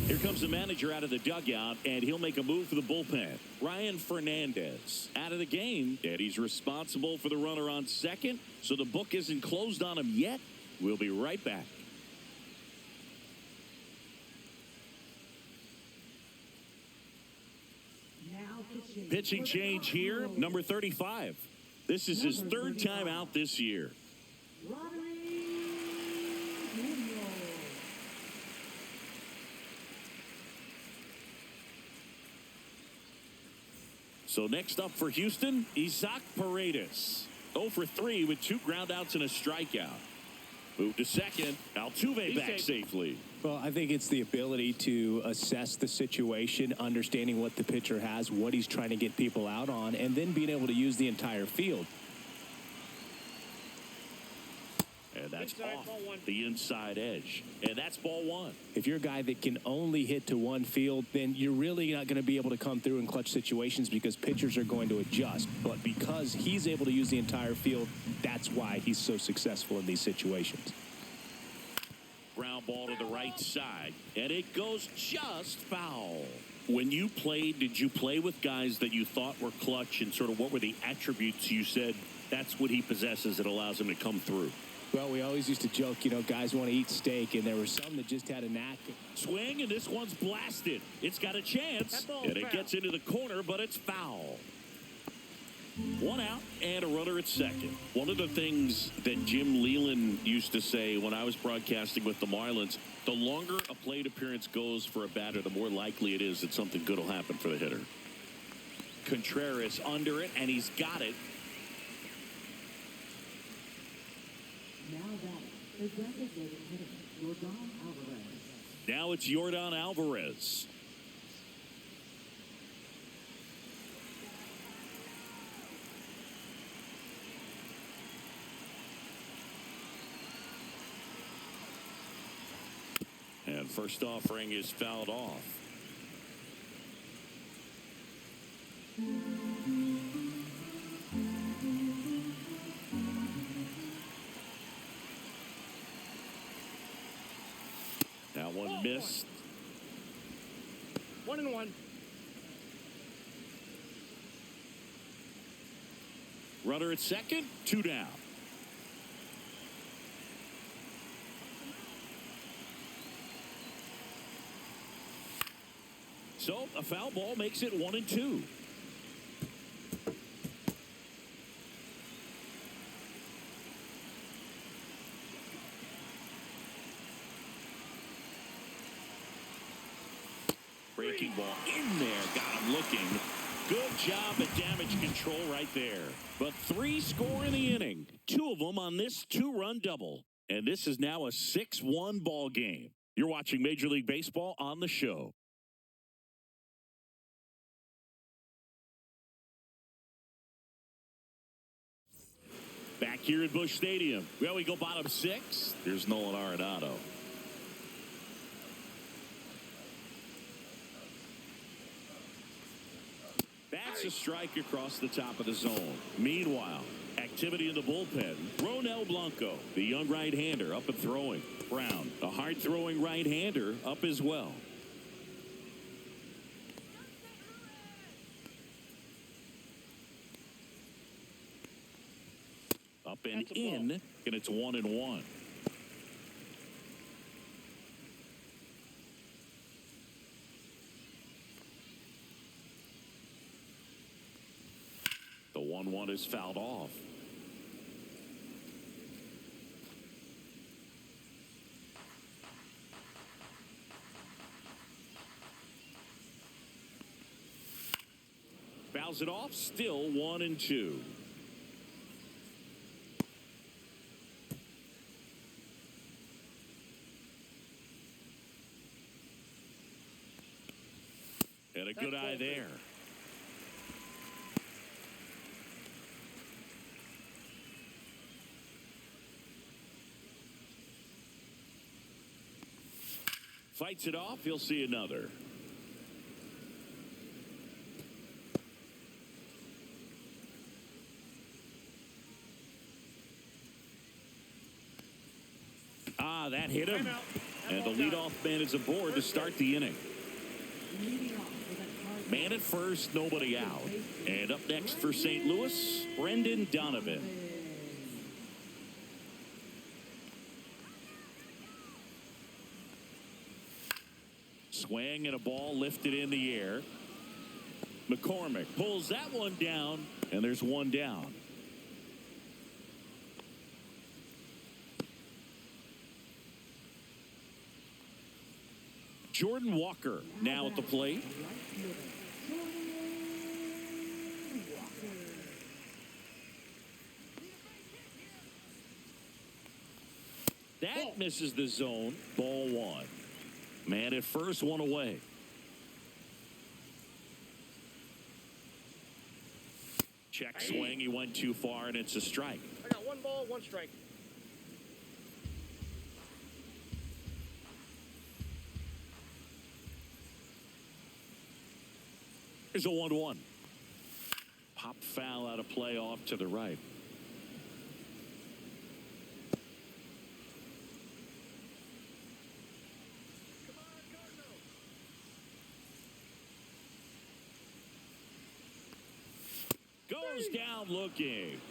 Here comes the manager out of the dugout, and he'll make a move for the bullpen. Ryan Fernandez out of the game, and he's responsible for the runner on second, so the book isn't closed on him yet. We'll be right back. Pitching change here, number 35. This is his third time out this year. So next up for Houston, Isaac Paredes. 0 for 3 with 2 groundouts and a strikeout. Move to second. Altuve back safely. Well, I think it's the ability to assess the situation, understanding what the pitcher has, what he's trying to get people out on, and then being able to use the entire field. And that's off the inside edge. And that's ball 1. If you're a guy that can only hit to one field, then you're really not going to be able to come through in clutch situations because pitchers are going to adjust. But because he's able to use the entire field, that's why he's so successful in these situations. Ground ball to the right side, and it goes just foul. When you played, did you play with guys that you thought were clutch, and sort of what were the attributes you said that's what he possesses that allows him to come through? Well, we always used to joke, guys want to eat steak, and there were some that just had a knack. Swing, and this one's blasted. It's got a chance, and it gets into the corner, but it's foul. 1 out and a runner at second. One of the things that Jim Leland used to say when I was broadcasting with the Marlins, the longer a plate appearance goes for a batter, the more likely it is that something good will happen for the hitter. Contreras under it, and he's got it. Now that the designated hitter, Yordan Alvarez. Now it's Yordan Alvarez. And first offering is fouled off. That one missed. 1-1. Runner at second, 2 down. So a foul ball makes it 1-2. Breaking ball in there, got him looking. Good job at damage control right there. But 3 score in the inning, 2 of them on this 2-run double. And this is now a 6-1 ball game. You're watching Major League Baseball on the show. Back here at Busch Stadium. Well, we go bottom 6. There's Nolan Arenado. That's a strike across the top of the zone. Meanwhile, activity in the bullpen. Ronel Blanco, the young right-hander, up and throwing. Brown, a hard-throwing right-hander, up as well. Up and in, and it's 1-1. The 1-1 is fouled off. Fouls it off, still 1-2. And a good eye there. Fights it off, he'll see another. That hit him. And the leadoff man is aboard to start the inning. Leading off with a hard Man at first, nobody out. And up next for St. Louis, Brendan Donovan. Swing and a ball lifted in the air. McCormick pulls that one down, and there's one down. Jordan Walker now at the plate. That misses the zone. Ball one. Man at first, one away. Check swing. He went too far, and it's a strike. I got 1 ball, 1 strike. Here's a 1-1. Pop foul out of play off to the right. Goes down looking.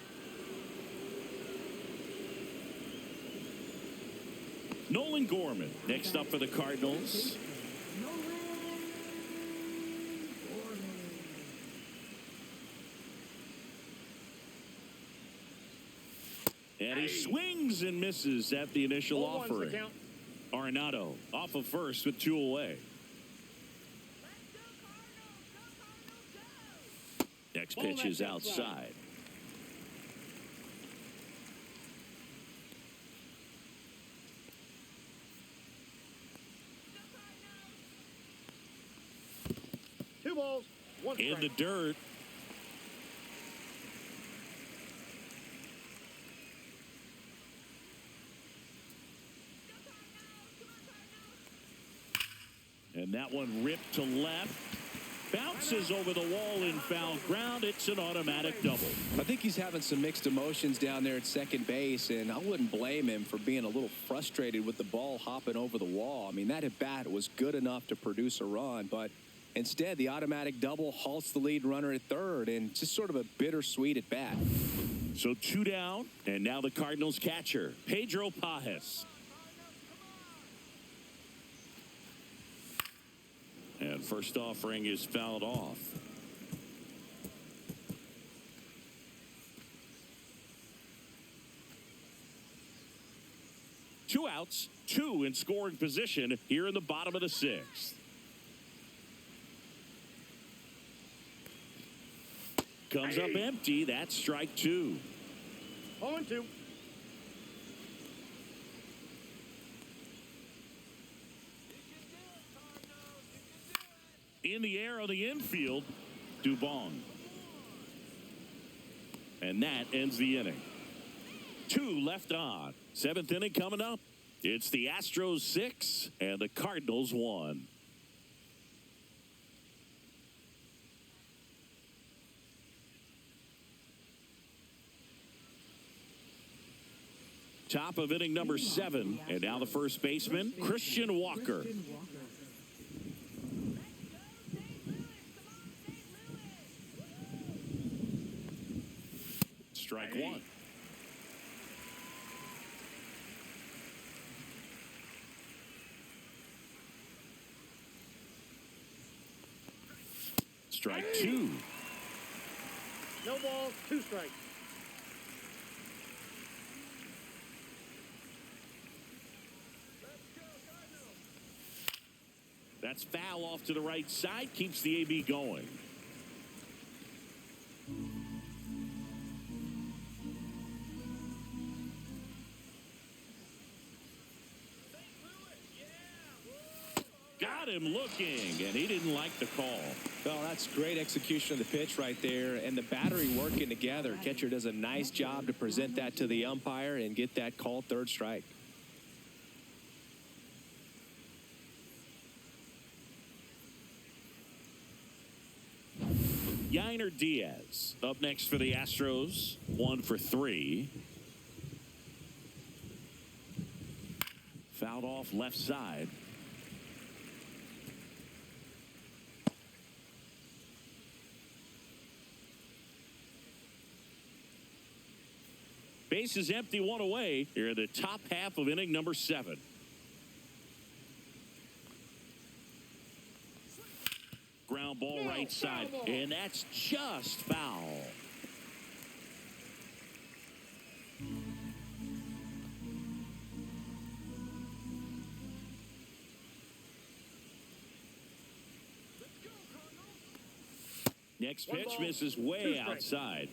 Nolan Gorman next up for the Cardinals. And he swings and misses at the initial offering. Arenado off of first with 2 away. Next pitch is outside. Two balls, 1 strike. In the dirt. And that one ripped to left. Bounces over the wall in foul ground. It's an automatic double. I think he's having some mixed emotions down there at second base, and I wouldn't blame him for being a little frustrated with the ball hopping over the wall. I mean, that at bat was good enough to produce a run, but instead the automatic double halts the lead runner at third, and just sort of a bittersweet at bat. So 2 down, and now the Cardinals catcher, Pedro Pajes. And first offering is fouled off. Two outs, 2 in scoring position here in the bottom of the 6th. Comes up empty. That's strike 2. 0-2. In the air on the infield, Dubon. And that ends the inning. 2 left on. 7th inning coming up. It's the Astros 6 and the Cardinals 1. Top of inning number 7. And now the first baseman, Christian Walker. Strike 1. Strike 2. No balls, 2 strikes. That's foul off to the right side. Keeps the AB going. Got him looking, and he didn't like the call. Well, that's great execution of the pitch right there, and the battery working together. Catcher does a nice job to present that to the umpire and get that call, 3rd strike. Yainer Diaz up next for the Astros. 1 for 3. Fouled off left side. Base is empty, one away. Here in the top half of inning number 7. Ground ball right side, and that's just foul. Next pitch misses way outside.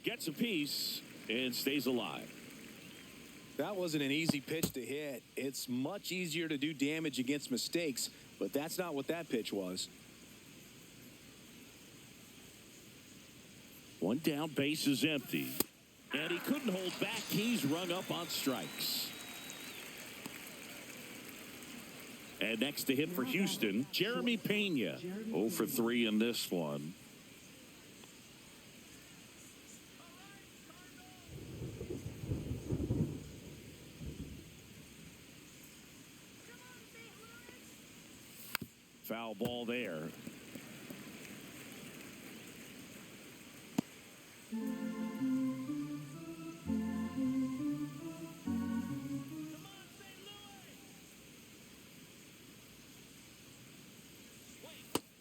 Gets a piece and stays alive. That wasn't an easy pitch to hit. It's much easier to do damage against mistakes, but that's not what that pitch was. One down, base is empty. And he couldn't hold back. He's rung up on strikes. And next to hit for Houston, Jeremy Pena. 0 for 3 in this one. Foul ball there.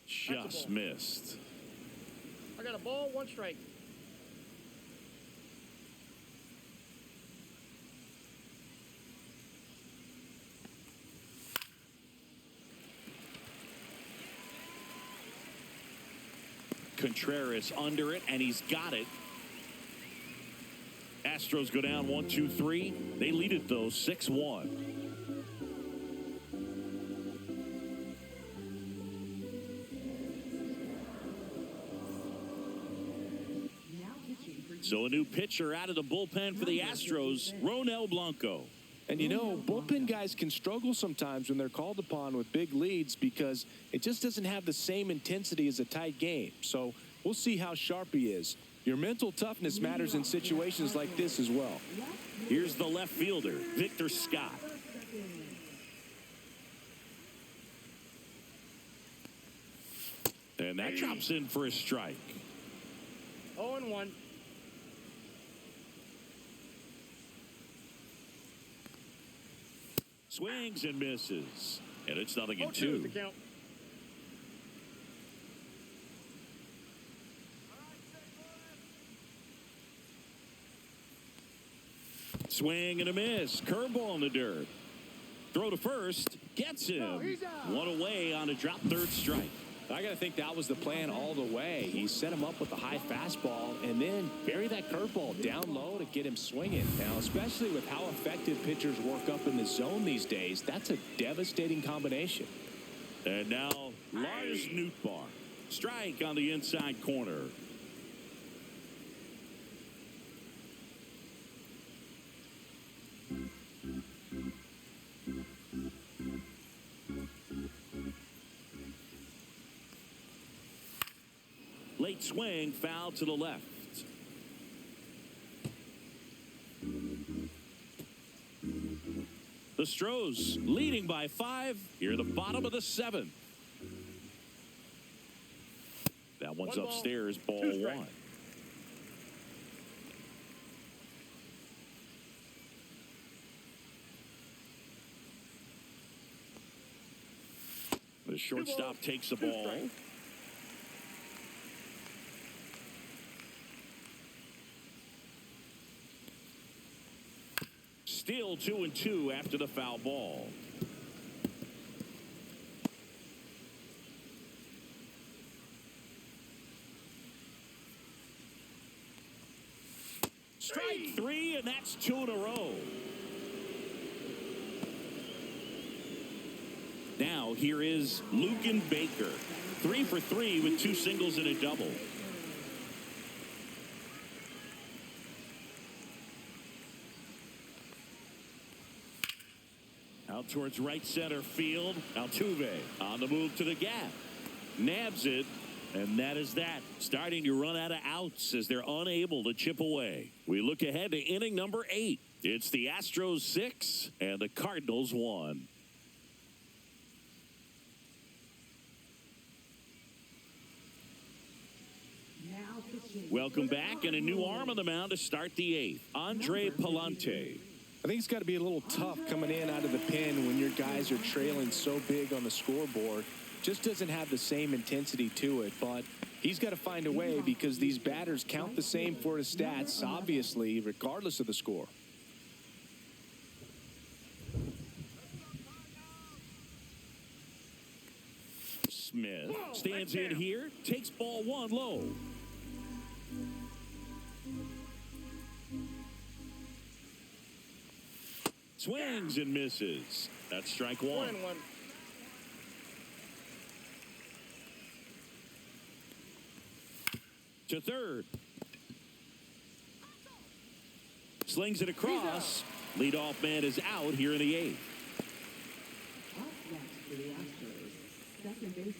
Just missed. I got a ball, 1 strike. Contreras under it, and he's got it. Astros go down 1-2-3. They lead it though 6-1. So a new pitcher out of the bullpen for the Astros, Ronel Blanco. And you know, bullpen guys can struggle sometimes when they're called upon with big leads because it just doesn't have the same intensity as a tight game. So we'll see how sharp he is. Your mental toughness matters in situations like this as well. Here's the left fielder, Victor Scott. And that drops in for a strike. 0-1. Swings and misses. And it's 0-2. 0-2 the count. Swing and a miss. Curveball in the dirt. Throw to first. Gets him. One away on a drop third strike. I got to think that was the plan all the way. He set him up with a high fastball and then bury that curveball down low to get him swinging. Now, especially with how effective pitchers work up in the zone these days, that's a devastating combination. And now Lars Nootbaar. Strike on the inside corner. Late swing, foul to the left. The Astros leading by 5 here at the bottom of the 7th. That one's upstairs, ball 1. The shortstop takes the ball. Still 2-2 after the foul ball. Strike 3, and that's 2 in a row. Now here is Luken Baker. 3 for 3 with 2 singles and a double. Out towards right center field. Altuve on the move to the gap. Nabs it. And that is that. Starting to run out of outs as they're unable to chip away. We look ahead to inning number 8. It's the Astros 6 and the Cardinals 1. Welcome back, and a new arm on the mound to start the 8th. Andre Palante. I think it's got to be a little tough coming in out of the pen when your guys are trailing so big on the scoreboard. Just doesn't have the same intensity to it, but he's got to find a way because these batters count the same for his stats, obviously, regardless of the score. Smith stands in here, takes ball 1 low. Swings and misses. That's strike 1. 1-1. To third. Slings it across. Leadoff man is out here in the 8th. Up next for the Astros, second baseman,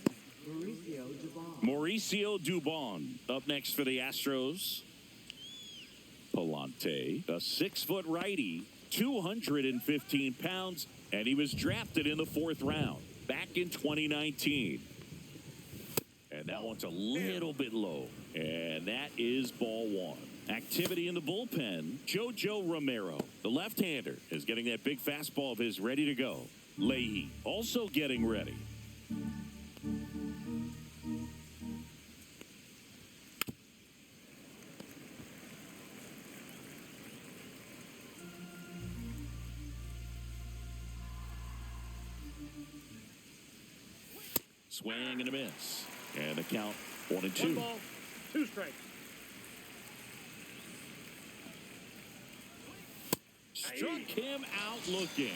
Mauricio Dubon up next for the Astros. Palante, a 6-foot righty, 215 pounds, and he was drafted in the 4th round back in 2019. And that one's a little bit low, and that is ball 1. Activity in the bullpen. Jojo Romero, the left-hander, is getting that big fastball of his ready to go. Leahy also getting ready. Swing and a miss. And the count 1-2. 1 ball, 2 strikes. Struck him out looking.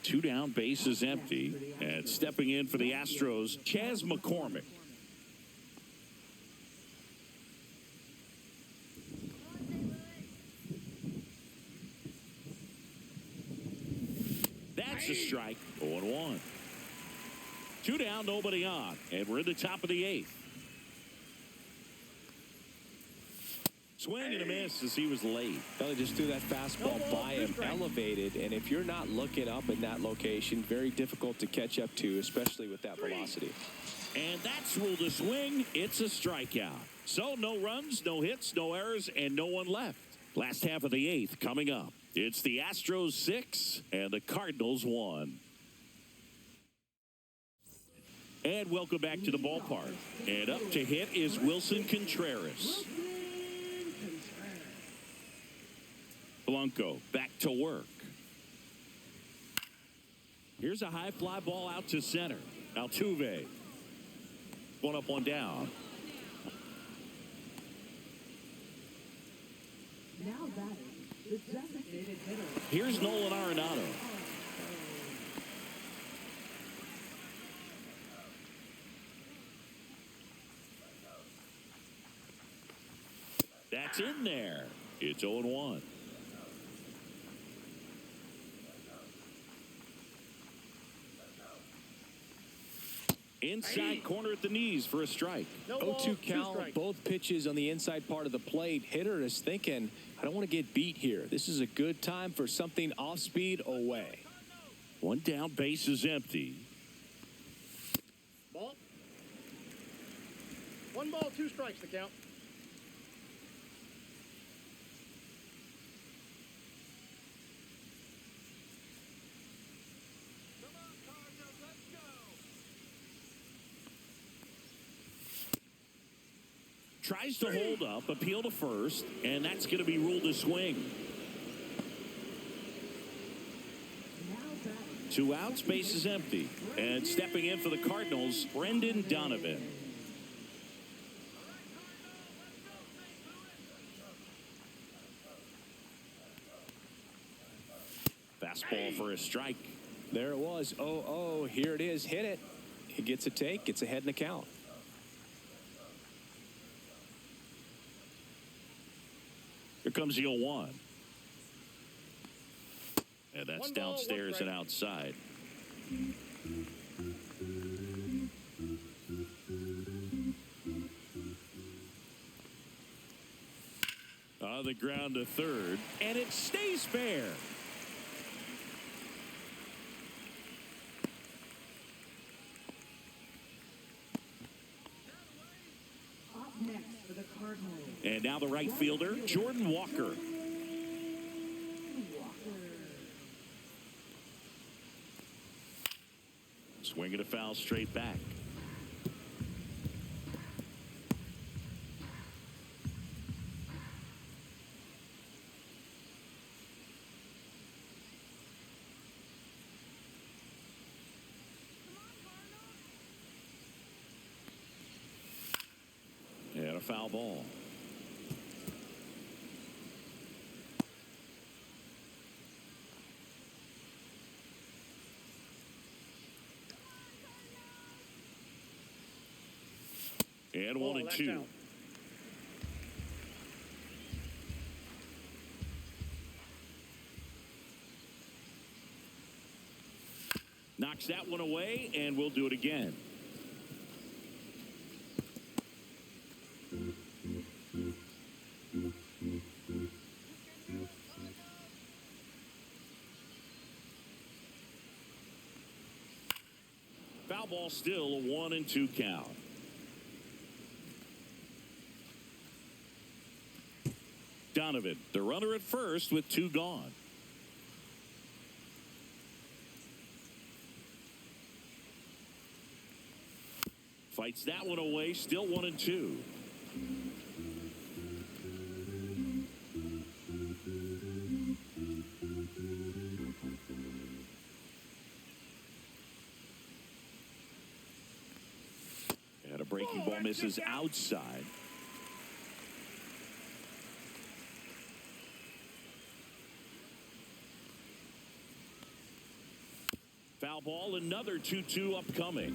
2 down, bases empty. And stepping in for the Astros, Chas McCormick. That's a strike. 0-1. 2 down, nobody on. And we're in the top of the 8th. Swing and a miss as he was late. Well, they just threw that fastball by him, elevated, and if you're not looking up in that location, very difficult to catch up to, especially with that velocity. And that's ruled a swing. It's a strikeout. So no runs, no hits, no errors, and no one left. Last half of the 8th coming up. It's the Astros 6 and the Cardinals 1. And welcome back to the ballpark. And up to hit is Wilson Contreras. Blanco back to work. Here's a high fly ball out to center. Altuve. 1 up, 1 down. Now batting, the designated hitter. Here's Nolan Arenado. That's in there. It's 0-1. Inside corner at the knees for a strike. 0-2 count, both pitches on the inside part of the plate. Hitter is thinking, I don't want to get beat here. This is a good time for something off speed away. 1 down, base is empty. Ball. 1 ball, 2 strikes to count. Tries to hold up, appeal to first, and that's going to be ruled a swing. 2 outs, base is empty. And stepping in for the Cardinals, Brendan Donovan. Fastball for a strike. There it was. 0-0. Here it is. Hit it. He gets a take. Gets ahead in the count. Here comes the 0-1. And that's 1 ball, 1 downstairs strike. and outside. On the ground to third, and it stays fair. Up next for the Cardinals. And now the right fielder, Jordan Walker. Swinging a foul straight back. And a foul ball. And 1-2. Out. Knocks that one away, and we'll do it again. Foul ball, still a 1-2 count. Donovan, the runner at first with 2 gone. Fights that one away, still 1-2. And a breaking ball misses outside. Foul ball, another 2-2 upcoming.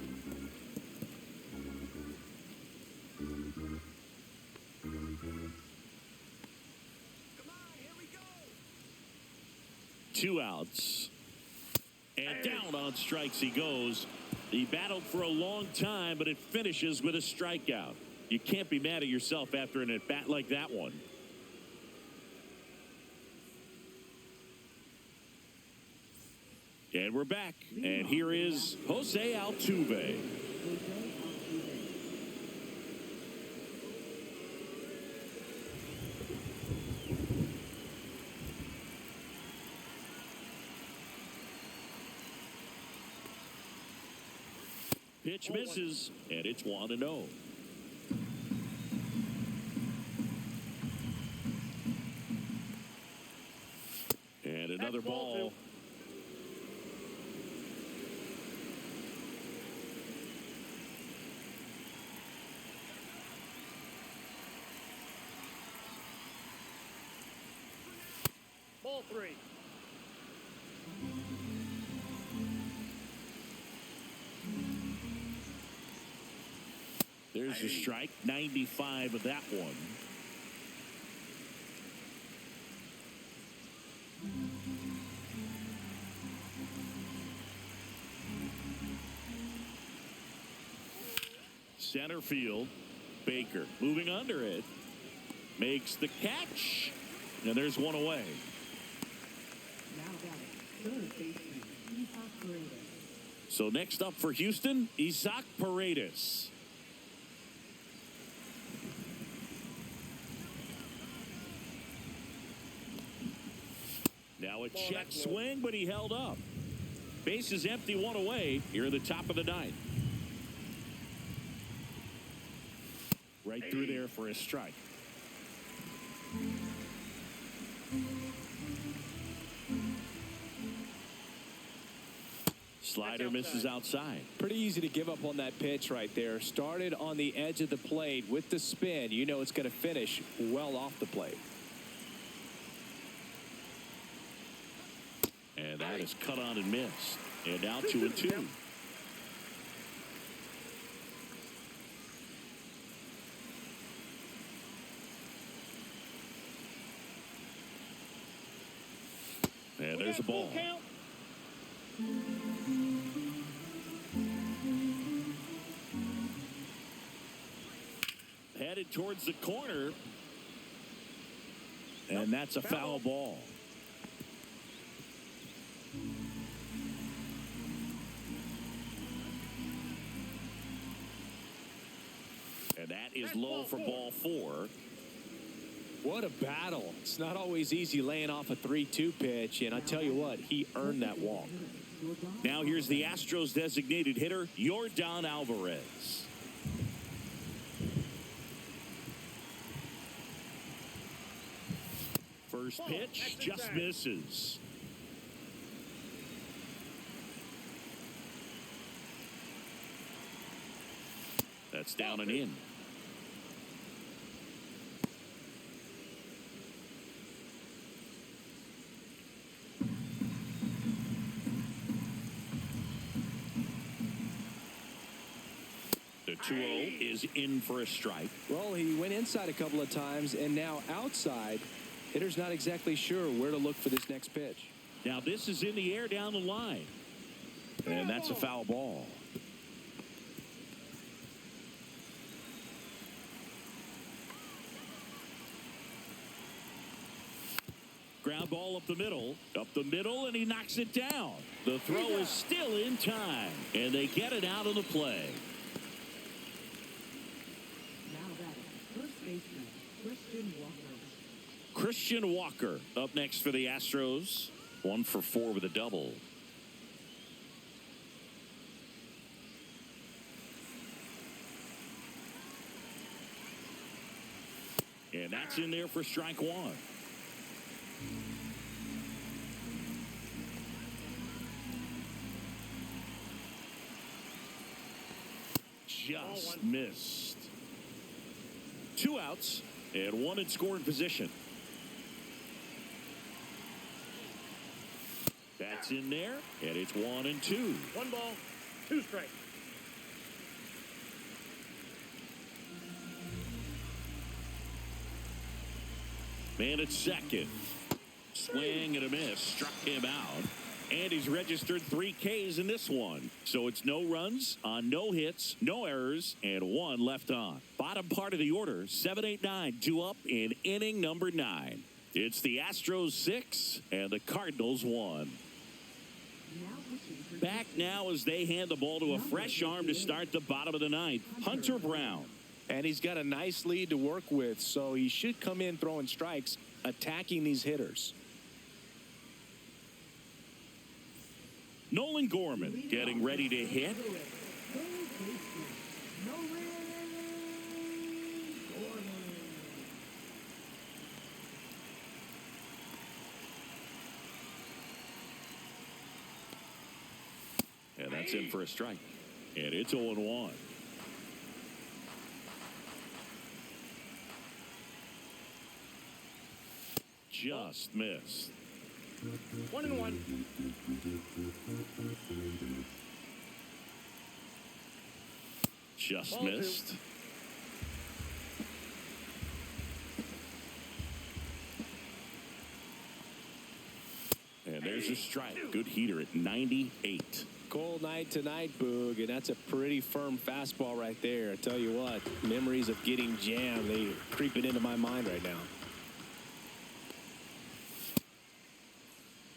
Two outs. And down on strikes he goes. He battled for a long time, but it finishes with a strikeout. You can't be mad at yourself after an at-bat like that one. And we're back. And here is Jose Altuve. Pitch misses, and it's 1-0. And another ball. Ball 3. There's a strike, 95 of that one. Center field, Baker moving under it, makes the catch, and there's one away. Now batting, third baseman, Isaac Paredes. So next up for Houston, Isaac Paredes. Now a check swing, but he held up. Base is empty, one away here at the top of the ninth. Right through there for a strike. Slider misses outside. Pretty easy to give up on that pitch right there. Started on the edge of the plate with the spin. You know it's going to finish well off the plate. And that is cut on and missed. And now 2-2. And there's a ball. headed towards the corner. And that's a foul ball. And that is low for ball 4. What a battle. It's not always easy laying off a 3-2 pitch, and I tell you what, he earned that walk. Now here's the Astros designated hitter, Yordan Alvarez. First pitch just misses. That's down and in. The 2-0 is in for a strike. Well, he went inside a couple of times, and now outside. Hitter's not exactly sure where to look for this next pitch. Now this is in the air down the line. And that's a foul ball. Ground ball up the middle, and he knocks it down. The throw is still in time, and they get it out of the play. Now batting, first baseman, Christian Walker. Christian Walker up next for the Astros. 1 for 4 with a double. And that's in there for strike 1. Just missed. 2 outs and 1 in scoring position. That's in there, and it's 1 and 2. 1 ball, 2 strikes. Man at second. Swing and a miss. Struck him out. And he's registered 3 Ks in this one. So it's no runs on no hits, no errors, and 1 left on. Bottom part of the order, 7, 8, 9, 2 up in inning number 9. It's the Astros 6 and the Cardinals 1. Back now as they hand the ball to a fresh arm to start the bottom of the 9th, Hunter Brown. And he's got a nice lead to work with, so he should come in throwing strikes, attacking these hitters. Nolan Gorman getting ready to hit. And that's in for a strike. And it's 0-1. Just missed. 1-1. Just Ball missed. 2. And there's a strike. Good heater at 98. Cold night tonight, Boog, and that's a pretty firm fastball right there. I tell you what, memories of getting jammed, they creeping into my mind right now.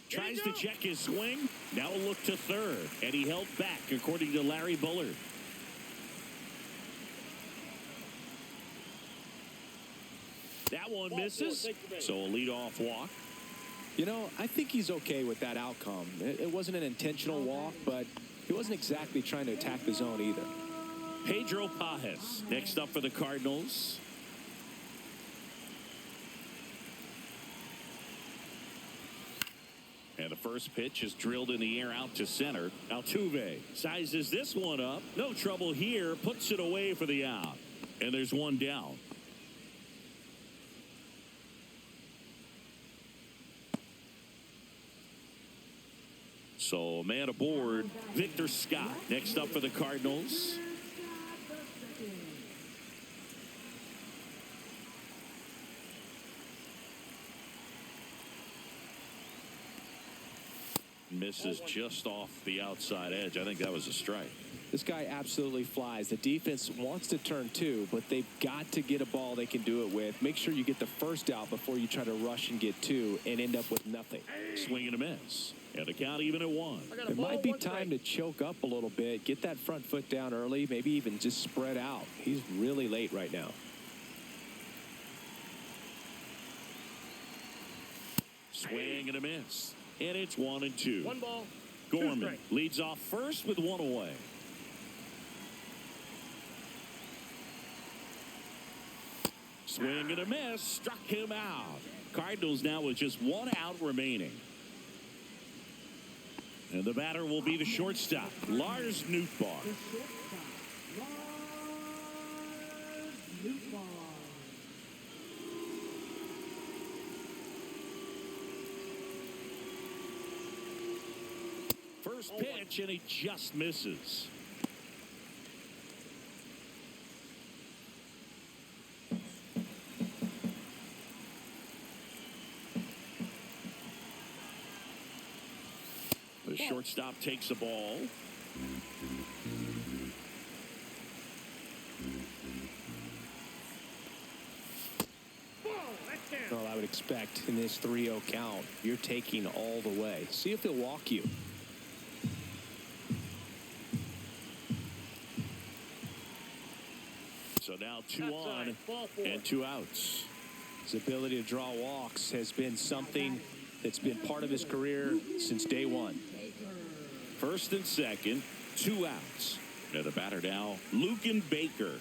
Tries to check his swing. Now a look to third. And he held back, according to Larry Bullard. That one misses. So a leadoff walk. You know, I think he's okay with that outcome. It wasn't an intentional walk, but he wasn't exactly trying to attack the zone either. Pedro Pajes next up for the Cardinals. And the first pitch is drilled in the air out to center. Altuve sizes this one up. No trouble here. Puts it away for the out. And there's one down. So man aboard, Victor Scott next up for the Cardinals. misses just off the outside edge. I think that was a strike. This guy absolutely flies. The defense wants to turn two, but they've got to get a ball they can do it with. Make sure you get the first out before you try to rush and get two and end up with nothing. Swing and a miss. And the count even at one. It might be time to choke up a little bit. Get that front foot down early. Maybe even just spread out. He's really late right now. Swing and a miss. And it's 1-2. 1 ball. Gorman leads off first with 1 away. Swing and a miss. Struck him out. Cardinals now with just 1 out remaining. And the batter will be the shortstop, Lars Nootbaar. The shortstop, Lars Nootbaar. First pitch, and he just misses. The shortstop takes the ball. Well, I would expect in this 3-0 count, you're taking all the way. See if he'll walk you. So now 2 on and 2 outs. His ability to draw walks has been something that's been part of his career since day one. First and second, 2 outs. And the batter now, Lucan Baker.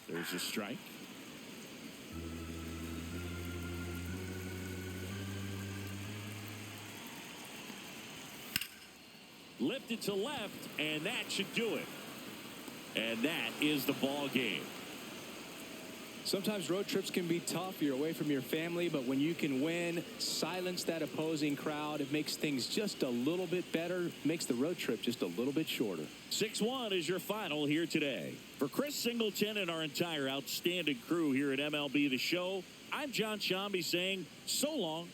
There's a strike. Lifted to left, and that should do it. And that is the ball game. Sometimes road trips can be tough. You're away from your family, but when you can win, silence that opposing crowd, it makes things just a little bit better, makes the road trip just a little bit shorter. 6-1 is your final here today. For Chris Singleton and our entire outstanding crew here at MLB The Show, I'm John Shambi saying so long